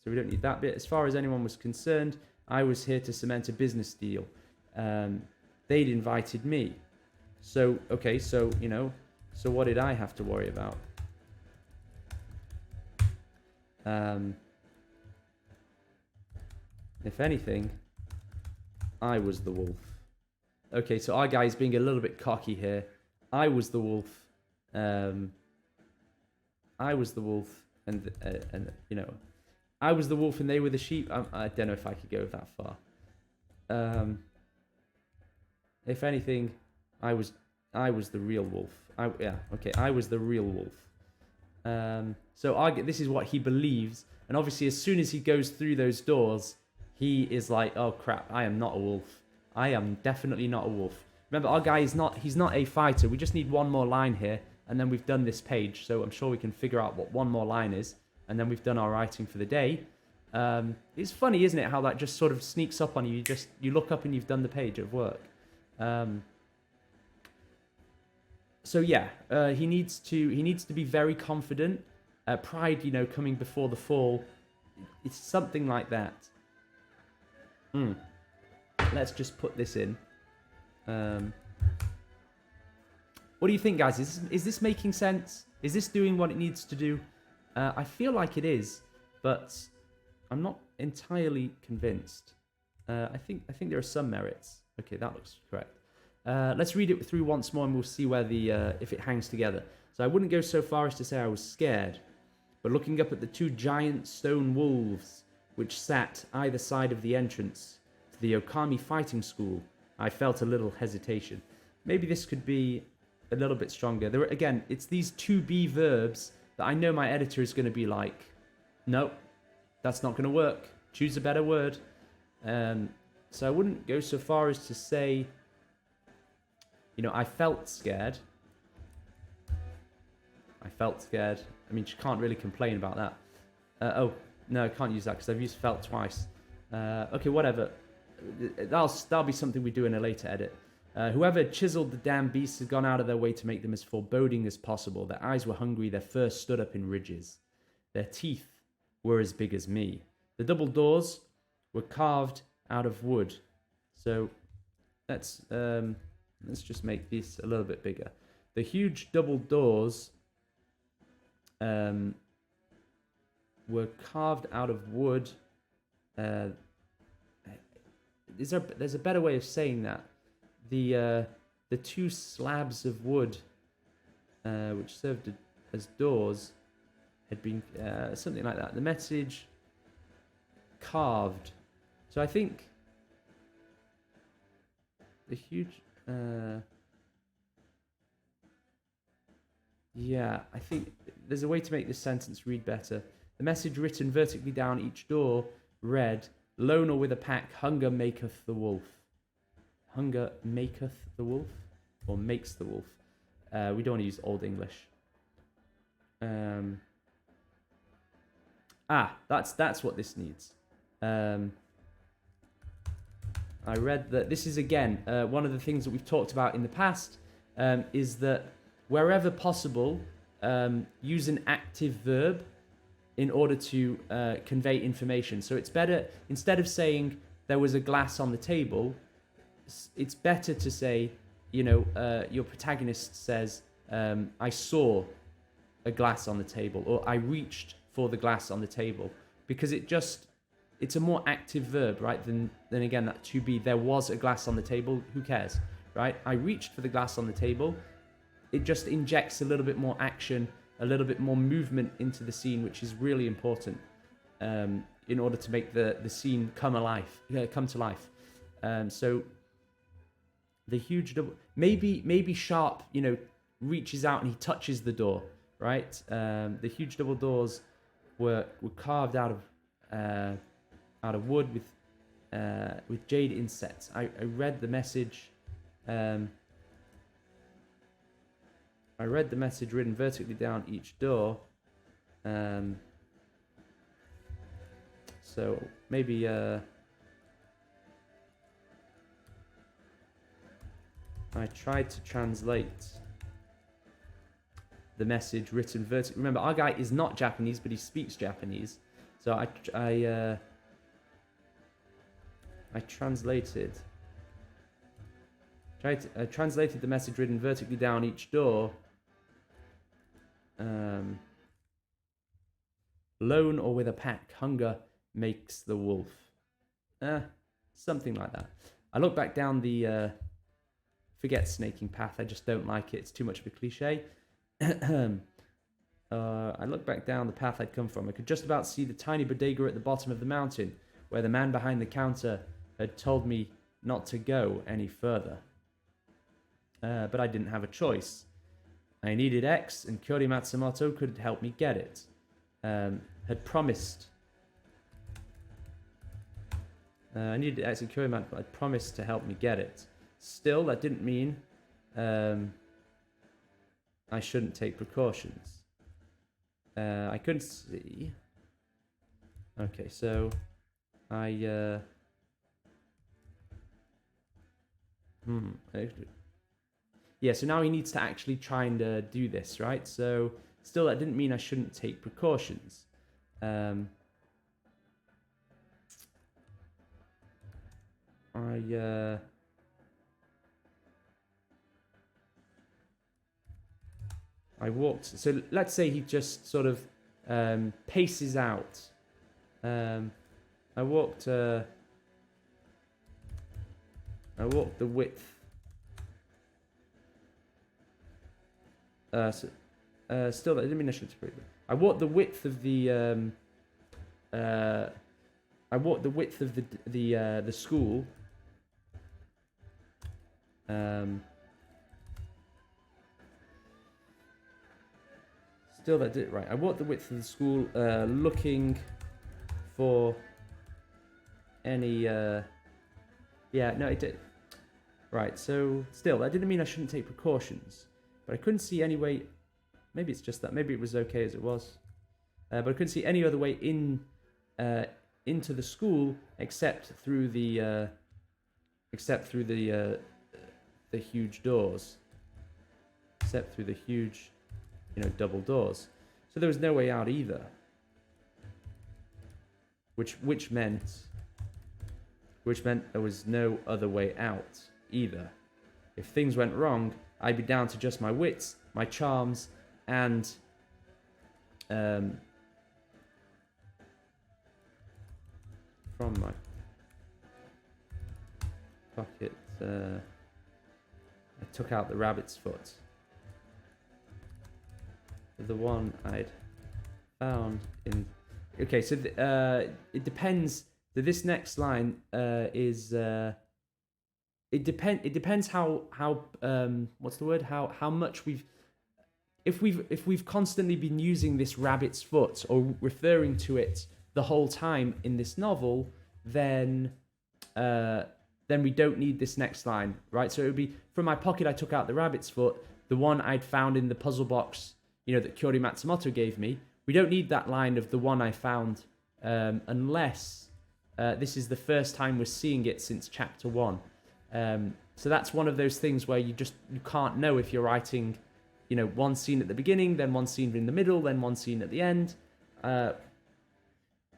[SPEAKER 1] we don't need that bit. As far as anyone was concerned, I was here to cement a business deal. They'd invited me. So okay, so what did I have to worry about? If anything, I was the wolf. Okay, so our guy's being a little bit cocky here. I was the wolf. I was the wolf, and I was the wolf and they were the sheep. I don't know if I could go that far. If anything, I was the real wolf. I was the real wolf. So this is what he believes, and obviously, as soon as he goes through those doors, he is like, "Oh crap! I am not a wolf. I am definitely not a wolf." Remember, our guy is not. He's not a fighter. We just need one more line here, and then we've done this page. So I'm sure we can figure out what one more line is. and then we've done our writing for the day. It's funny, isn't it, how that just sort of sneaks up on you. You look up and you've done the page of work. So yeah, he needs to be very confident. Pride, coming before the fall. It's something like that. Let's just put this in. What do you think, guys? Is this making sense? Is this doing what it needs to do? I feel like it is, but I'm not entirely convinced. I think there are some merits. Okay, that looks correct. Let's read it through once more, and we'll see where if it hangs together. So I wouldn't go so far as to say I was scared, but looking up at the two giant stone wolves which sat either side of the entrance to the Okami fighting school, I felt a little hesitation. Maybe this could be a little bit stronger. Again, it's these to be verbs that I know my editor is going to be like, no, that's not going to work. Choose a better word. So I wouldn't go so far as to say, I felt scared. I felt scared. I mean, she can't really complain about that. Oh, no, I can't use that because I've used felt twice. Okay, whatever. That'll be something we do in a later edit. Whoever chiseled the damn beasts had gone out of their way to make them as foreboding as possible. Their eyes were hungry, their fur stood up in ridges. Their teeth were as big as me. The double doors were carved out of wood. So let's just make this a little bit bigger. The huge double doors were carved out of wood. There's a better way of saying that. The two slabs of wood, which served as doors, had been something like that. The message carved. So I think the huge. Yeah, I think there's a way to make this sentence read better. The message written vertically down each door read, "Lone or with a pack, hunger maketh the wolf." Hunger maketh the wolf? Or makes the wolf? We don't want to use Old English. That's what this needs. I read that this is, again, one of the things that we've talked about in the past, is that wherever possible, use an active verb in order to convey information. So it's better, instead of saying there was a glass on the table, it's better to say, your protagonist says, I saw a glass on the table, or I reached for the glass on the table, because it's a more active verb, right? Than again, that to be, there was a glass on the table, who cares, right? I reached for the glass on the table. It just injects a little bit more action, a little bit more movement into the scene, which is really important in order to make the scene come to life. So the huge double, maybe Sharp, reaches out and he touches the door, right? The huge double doors were carved out of wood with jade insets. I read the message. I read the message written vertically down each door. So maybe I tried to translate the message written vertically. Remember, our guy is not Japanese, but he speaks Japanese. So I translated the message written vertically down each door. Lone or with a pack, hunger makes the wolf. Something like that. I look back down the forget snaking path. I just don't like it. It's too much of a cliche. I looked back down the path I'd come from. I could just about see the tiny bodega at the bottom of the mountain, where the man behind the counter had told me not to go any further. But I didn't have a choice. I needed X, and Kyori Matsumoto could help me get it. Had promised. I needed X, and Kyori Matsumoto had promised to help me get it. Still, that didn't mean I shouldn't take precautions. I couldn't see. Okay, so I yeah, so now he needs to actually try and do this, right? So still, that didn't mean I shouldn't take precautions. I walked. So let's say he just sort of paces out. I walked the width. Still, that didn't mean I should take. I walked the width of the. I walked the width of the school. Still, that did it right. I walked the width of the school, looking for any. Yeah, no, it did. Right. So, still, that didn't mean I shouldn't take precautions, but I couldn't see any way. Maybe it's just that. Maybe it was okay as it was, but I couldn't see any other way into the school except through the huge doors. Except through the huge, double doors. So there was no way out either. Which meant there was no other way out either. If things went wrong, I'd be down to just my wits, my charms, and from my pocket, I took out the rabbit's foot. The one I'd found in. Okay, so it depends. So this next line is. It depends how what's the word? How much we've. If we've constantly been using this rabbit's foot or referring to it the whole time in this novel, then we don't need this next line, right? So it would be, from my pocket I took out the rabbit's foot, the one I'd found in the puzzle box, that Kyori Matsumoto gave me. We don't need that line of the one I found unless this is the first time we're seeing it since chapter 1. So that's one of those things where you can't know if you're writing, one scene at the beginning, then one scene in the middle, then one scene at the end. But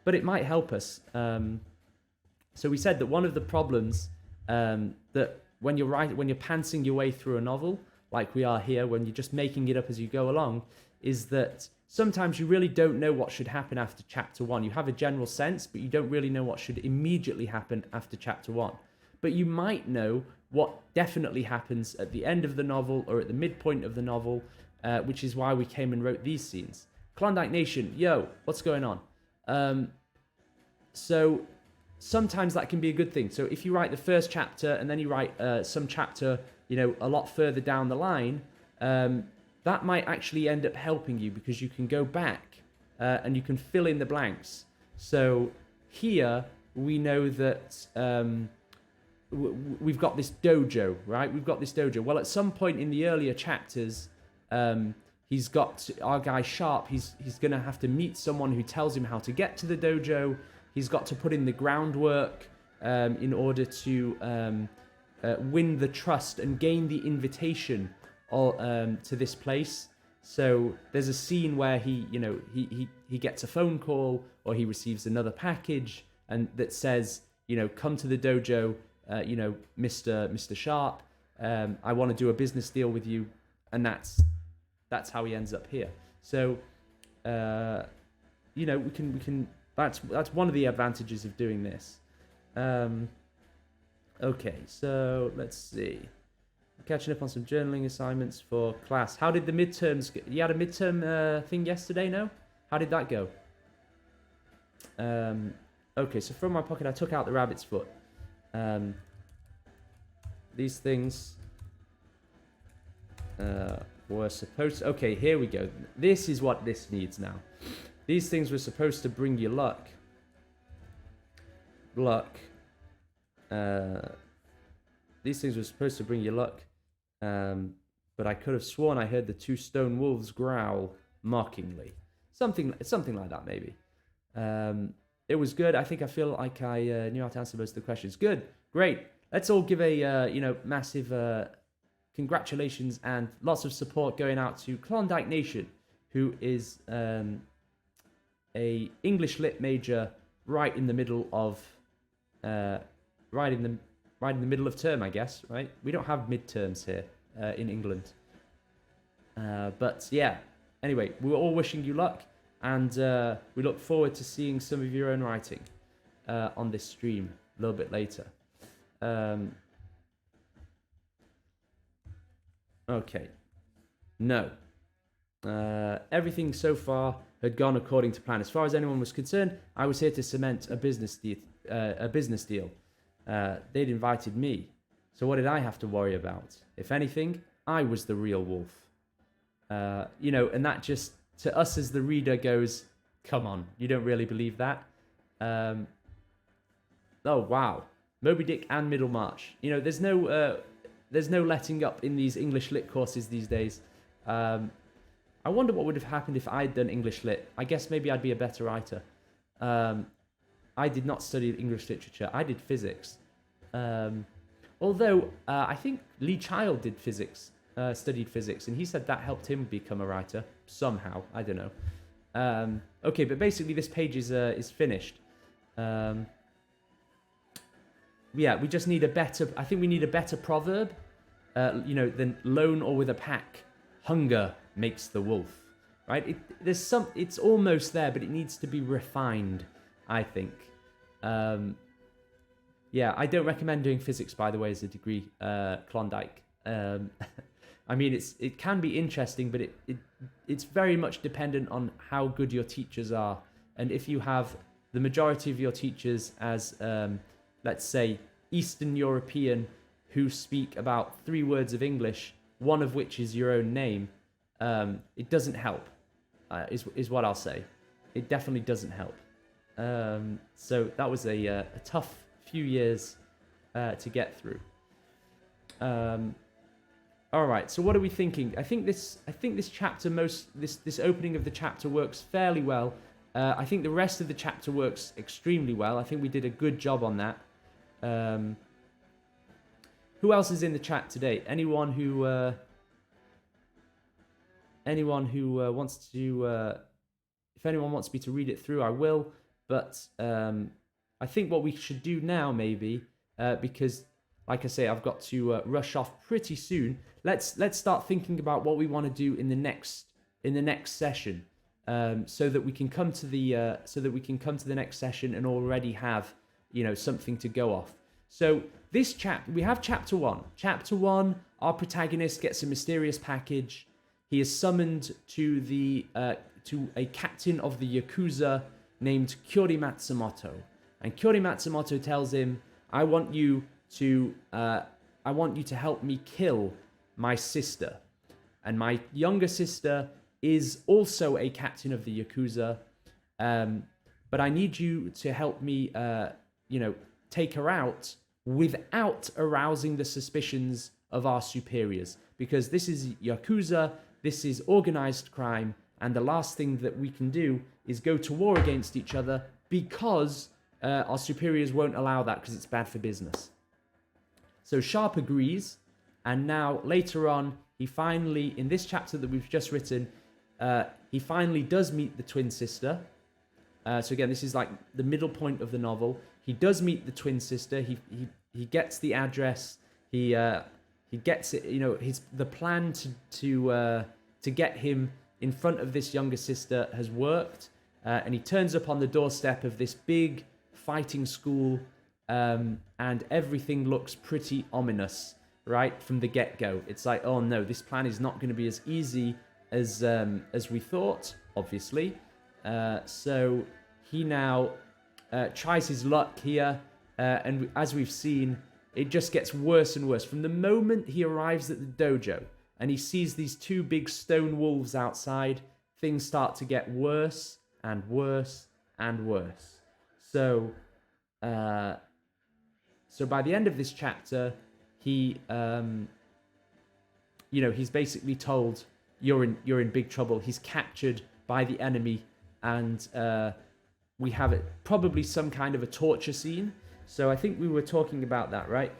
[SPEAKER 1] it might help us. So we said that one of the problems that when you're pantsing your way through a novel, like we are here, when you're just making it up as you go along, is that sometimes you really don't know what should happen after chapter 1. You have a general sense, but you don't really know what should immediately happen after chapter 1. But you might know what definitely happens at the end of the novel or at the midpoint of the novel, which is why we came and wrote these scenes. Klondike Nation, yo, what's going on? So sometimes that can be a good thing. So if you write the first chapter and then you write some chapter, a lot further down the line, that might actually end up helping you because you can go back and you can fill in the blanks. So here we know that we've got this dojo, right? We've got this dojo. Well, at some point in the earlier chapters, he's got our guy Sharp. He's going to have to meet someone who tells him how to get to the dojo. He's got to put in the groundwork in order to win the trust and gain the invitation to this place. So there's a scene where he gets a phone call or he receives another package and that says, come to the dojo, Mr. Sharp. I want to do a business deal with you, and that's how he ends up here. So we can. That's one of the advantages of doing this. Okay, so let's see. Catching up on some journaling assignments for class. How did the midterms go? You had a midterm thing yesterday, no? How did that go? Okay, so from my pocket I took out the rabbit's foot. These things were supposed to... Okay, here we go. This is what this needs now. These things were supposed to bring you luck. These things were supposed to bring you luck. But I could have sworn I heard the two stone wolves growl mockingly. something like that maybe. It was good. I feel like I knew how to answer most of the questions. Good, great. Let's all give a massive congratulations and lots of support going out to Klondike Nation, who is a English Lit major right in the middle of right in the middle of term, I guess. Right? We don't have midterms here in England, but yeah. Anyway, we're all wishing you luck, and we look forward to seeing some of your own writing on this stream a little bit later. Okay. No. Everything so far had gone according to plan. As far as anyone was concerned, I was here to cement a business deal. They'd invited me. So what did I have to worry about? If anything, I was the real wolf. And that just, to us as the reader, goes, come on, you don't really believe that? Oh, wow. Moby Dick and Middlemarch. There's no letting up in these English Lit courses these days. I wonder what would have happened if I'd done English Lit. I guess maybe I'd be a better writer. I did not study English literature. I did physics. Although I think Lee Child did physics. Studied physics, and he said that helped him become a writer somehow. I don't know. Okay, but basically this page is finished. Yeah, we just need a better. I think we need a better proverb. Than lone or with a pack, hunger makes the wolf. Right? It's almost there, but it needs to be refined, I think. Yeah, I don't recommend doing physics, by the way, as a degree, Klondike. I mean, it can be interesting, but it's very much dependent on how good your teachers are. And if you have the majority of your teachers as, let's say, Eastern European who speak about 3 words of English, one of which is your own name, it doesn't help, is what I'll say. It definitely doesn't help. So that was a tough few years to get through. All right, so what are we thinking? I think this chapter this opening of the chapter works fairly well. I think the rest of the chapter works extremely well. I think we did a good job on that. Who else is in the chat today? Anyone who wants to? If anyone wants me to read it through, I will. But I think what we should do now, maybe, because, like I say, I've got to rush off pretty soon. Let's start thinking about what we want to do in the next session, so that we can come to the next session and already have something to go off. So we have chapter 1. Chapter 1, our protagonist gets a mysterious package. He is summoned to a captain of the Yakuza named Kyori Matsumoto, and Kyori Matsumoto tells him, "I want you to help me kill my sister, and my younger sister is also a captain of the Yakuza, but I need you to help me take her out without arousing the suspicions of our superiors, because this is Yakuza, this is organized crime, and the last thing that we can do is go to war against each other because our superiors won't allow that because it's bad for business." So Sharp agrees, and now later on, he finally, in this chapter that we've just written, he finally does meet the twin sister. So again, this is like the middle point of the novel. He does meet the twin sister. He gets the address. He gets it. The plan to get him in front of this younger sister has worked, and he turns up on the doorstep of this big fighting school. And everything looks pretty ominous, right, from the get-go. It's like, oh no, this plan is not going to be as easy as we thought, obviously. So he now tries his luck here, and as we've seen, it just gets worse and worse. From the moment he arrives at the dojo and he sees these 2 big stone wolves outside, things start to get worse and worse and worse. So by the end of this chapter, he's basically told, you're in big trouble. He's captured by the enemy, and we have probably some kind of a torture scene. So I think we were talking about that, right?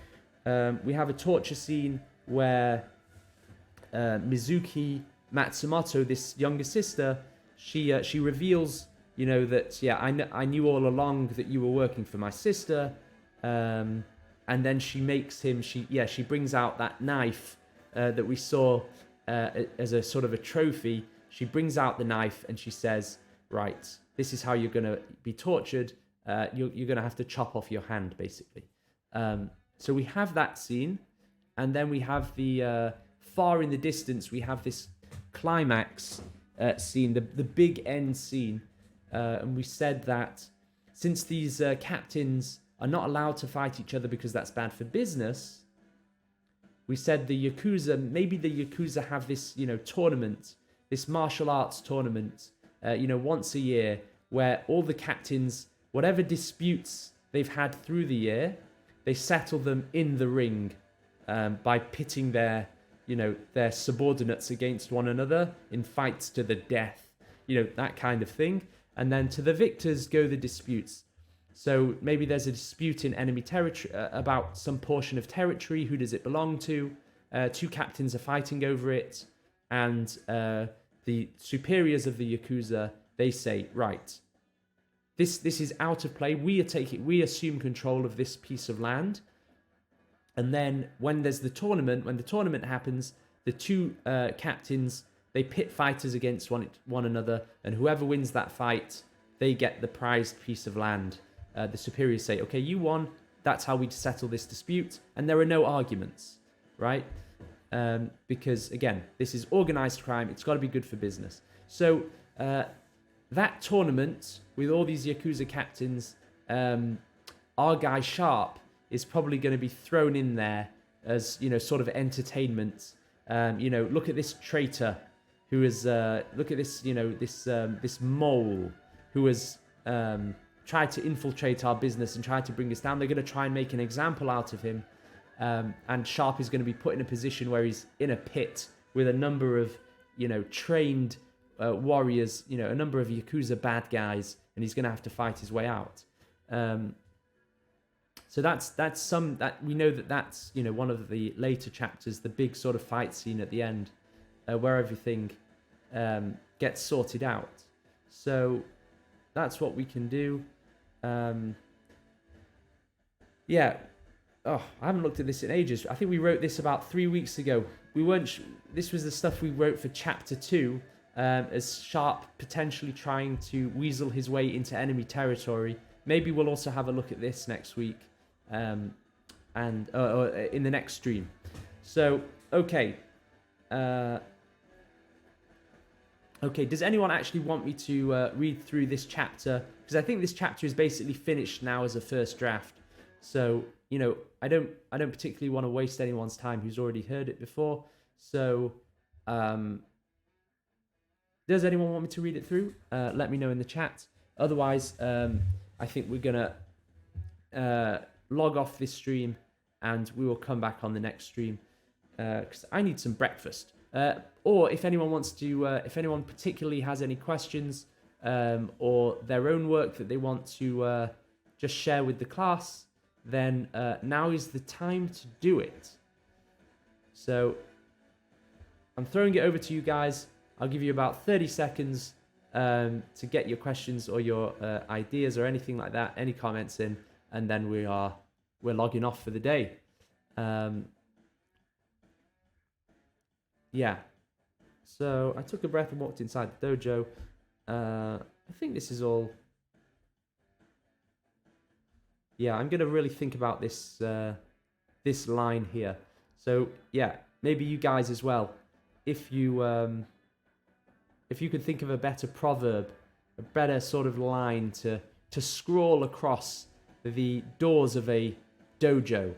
[SPEAKER 1] We have a torture scene where Mizuki Matsumoto, this younger sister, she reveals, that I knew all along that you were working for my sister, and then she makes him. She brings out that knife that we saw as a sort of a trophy. She brings out the knife and she says, "Right, this is how you're gonna be tortured. You're gonna have to chop off your hand, basically." So we have that scene, and then we have the far in the distance. We have this climax scene, the big end scene, and we said that since these captains are not allowed to fight each other because that's bad for business, we said maybe the Yakuza have this tournament, this martial arts tournament, once a year, where all the captains, whatever disputes they've had through the year, they settle them in the ring by pitting their subordinates against one another in fights to the death, that kind of thing. And then to the victors go the disputes. So maybe there's a dispute in enemy territory about some portion of territory. Who does it belong to? Two captains are fighting over it, and the superiors of the Yakuza, they say, right, this is out of play. We assume control of this piece of land. And then when the tournament happens, the two captains, they pit fighters against one another, and whoever wins that fight, they get the prized piece of land. The superiors say, okay, you won. That's how we settle this dispute. And there are no arguments, right? Because, again, this is organized crime. It's got to be good for business. So that tournament with all these Yakuza captains, our guy Sharp is probably going to be thrown in there as, sort of entertainment. Look at this traitor who is, look at this, this mole who has tried to infiltrate our business and tried to bring us down. They're going to try and make an example out of him. And Sharp is going to be put in a position where he's in a pit with a number of, trained warriors, a number of Yakuza bad guys, and he's going to have to fight his way out. So that's we know that's one of the later chapters, the big sort of fight scene at the end, where everything gets sorted out. So that's what we can do. I haven't looked at this in ages. I think we wrote this about 3 weeks ago. This was the stuff we wrote for chapter 2, as Sharp potentially trying to weasel his way into enemy territory. Maybe we'll also have a look at this next week, and in the next stream. So, okay. Does anyone actually want me to read through this chapter? Because I think this chapter is basically finished now as a first draft. So, I don't particularly want to waste anyone's time who's already heard it before. So, does anyone want me to read it through? Let me know in the chat. Otherwise, I think we're going to log off this stream and we will come back on the next stream because I need some breakfast. Or if anyone wants to, if anyone particularly has any questions or their own work that they want to just share with the class, then now is the time to do it. So I'm throwing it over to you guys. I'll give you about 30 seconds to get your questions or your ideas or anything like that, any comments in, and then we're logging off for the day. Yeah. So I took a breath and walked inside the dojo. I think this is all. Yeah, I'm gonna really think about this this line here. So yeah, maybe you guys as well. If you could think of a better proverb, a better sort of line to scroll across the doors of a dojo,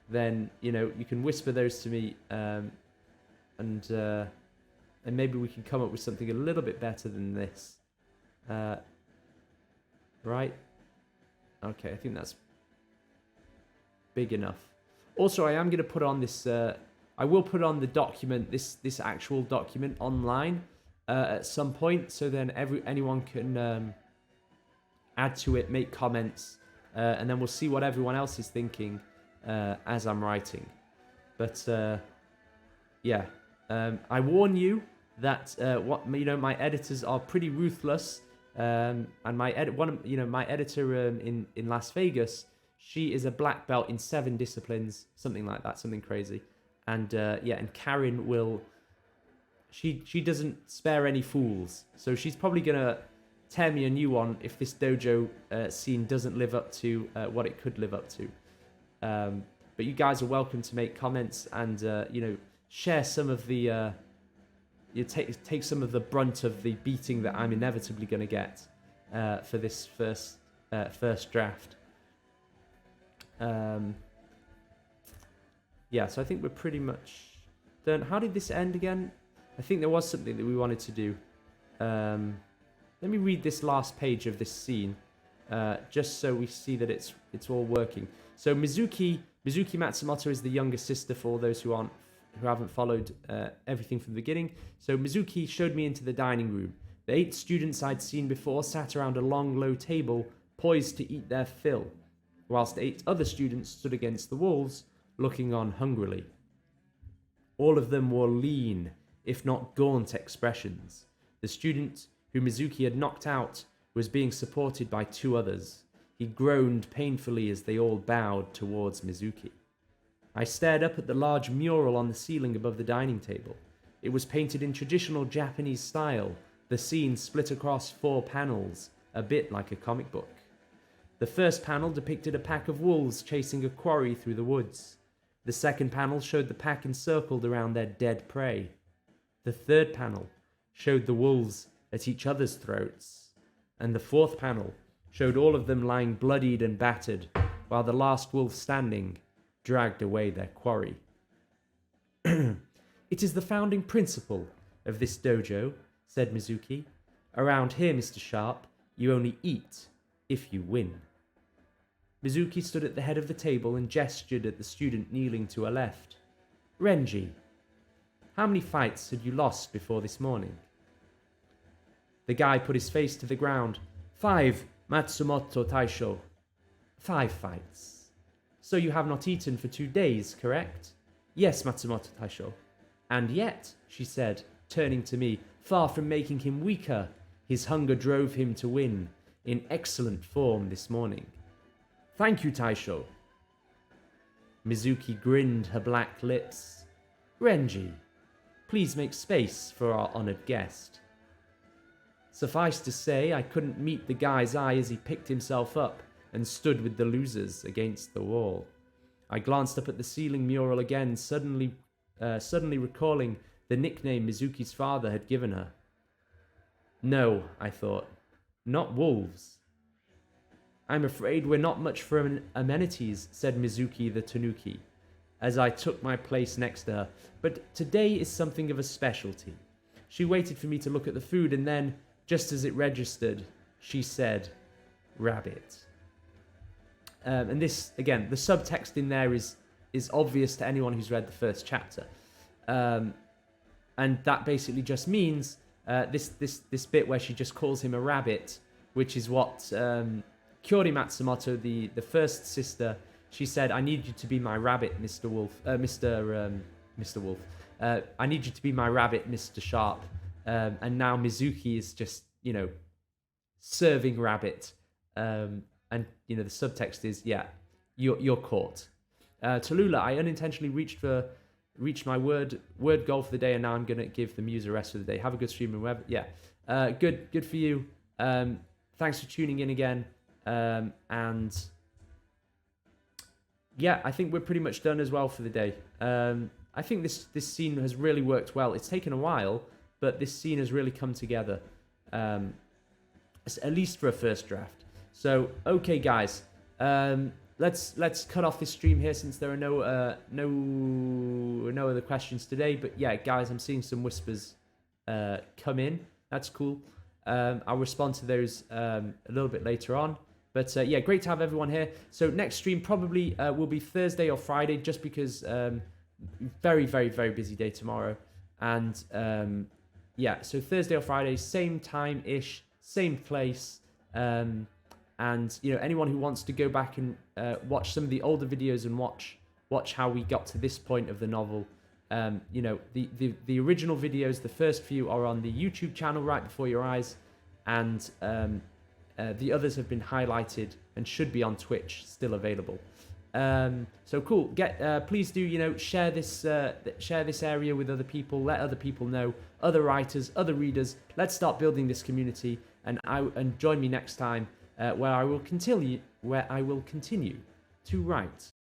[SPEAKER 1] then you can whisper those to me, and maybe we can come up with something a little bit better than this. Right? Okay, I think that's big enough. Also, I am going to put on this. I will put on the document, this actual document online. at some point, so then anyone can add to it, make comments, and then we'll see what everyone else is thinking as I'm writing. But yeah, I warn you that my editors are pretty ruthless, and my editor in Las Vegas, she is a black belt in 7 disciplines, something like that, something crazy, and and Karen will. She doesn't spare any fools, so she's probably gonna tear me a new one if this dojo scene doesn't live up to what it could live up to. But you guys are welcome to make comments and share some of the take some of the brunt of the beating that I'm inevitably going to get for this first draft. So I think we're pretty much done. How did this end again? I think there was something that we wanted to do. Let me read this last page of this scene, just so we see that it's all working. So Mizuki Matsumoto is the younger sister for those who haven't followed everything from the beginning. So Mizuki showed me into the dining room. The 8 students I'd seen before sat around a long, low table, poised to eat their fill, whilst 8 other students stood against the walls, looking on hungrily. All of them wore lean, if not gaunt expressions. The student who Mizuki had knocked out was being supported by 2 others. He groaned painfully as they all bowed towards Mizuki. I stared up at the large mural on the ceiling above the dining table. It was painted in traditional Japanese style, the scene split across 4 panels, a bit like a comic book. The first panel depicted a pack of wolves chasing a quarry through the woods. The second panel showed the pack encircled around their dead prey. The third panel showed the wolves at each other's throats. And the fourth panel showed all of them lying bloodied and battered, while the last wolf standing dragged away their quarry. It is the founding principle of this dojo, said Mizuki. Around here, Mr. Sharp, you only eat if you win. Mizuki stood at the head of the table and gestured at the student kneeling to her left. Renji, how many fights had you lost before this morning? The guy put his face to the ground. 5, Matsumoto Taisho. 5 fights. So you have not eaten for 2 days, correct? Yes, Matsumoto Taisho. And yet, she said, turning to me, far from making him weaker, his hunger drove him to win, in excellent form this morning. Thank you, Taisho. Mizuki grinned her black lips. Renji, please make space for our honored guest. Suffice to say, I couldn't meet the guy's eye as he picked himself up and stood with the losers against the wall. I glanced up at the ceiling mural again, suddenly recalling the nickname Mizuki's father had given her. No, I thought, not wolves. I'm afraid we're not much for amenities, said Mizuki the Tanuki, as I took my place next to her, but today is something of a specialty. She waited for me to look at the food, and then, just as it registered, she said, rabbit. And this, again, the subtext in there is obvious to anyone who's read the first chapter. And that basically just means this bit where she just calls him a rabbit, which is what Kyori Matsumoto, the first sister, she said, I need you to be my rabbit, Mr. Wolf. Mr. Wolf. I need you to be my rabbit, Mr. Sharp. And now Mizuki is just, serving rabbit. And, the subtext is, yeah, you're caught. Tallulah, I unintentionally reached my word goal for the day, and now I'm going to give the muse a rest for the day. Have a good stream and web. Yeah. Good for you. Thanks for tuning in again. And yeah, I think we're pretty much done as well for the day. I think this scene has really worked well. It's taken a while, but this scene has really come together, at least for a first draft. So, okay, guys, let's cut off this stream here since there are no other questions today. But yeah, guys, I'm seeing some whispers come in. That's cool. I'll respond to those a little bit later on. But yeah, great to have everyone here. So next stream probably will be Thursday or Friday, just because very, very, very busy day tomorrow. And yeah, so Thursday or Friday, same time-ish, same place. And anyone who wants to go back and watch some of the older videos and watch how we got to this point of the novel, the original videos, the first few are on the YouTube channel right before your eyes, and the others have been highlighted and should be on Twitch, still available. So cool. Please do share this area with other people. Let other people know, other writers, other readers. Let's start building this community, and join me next time where I will continue to write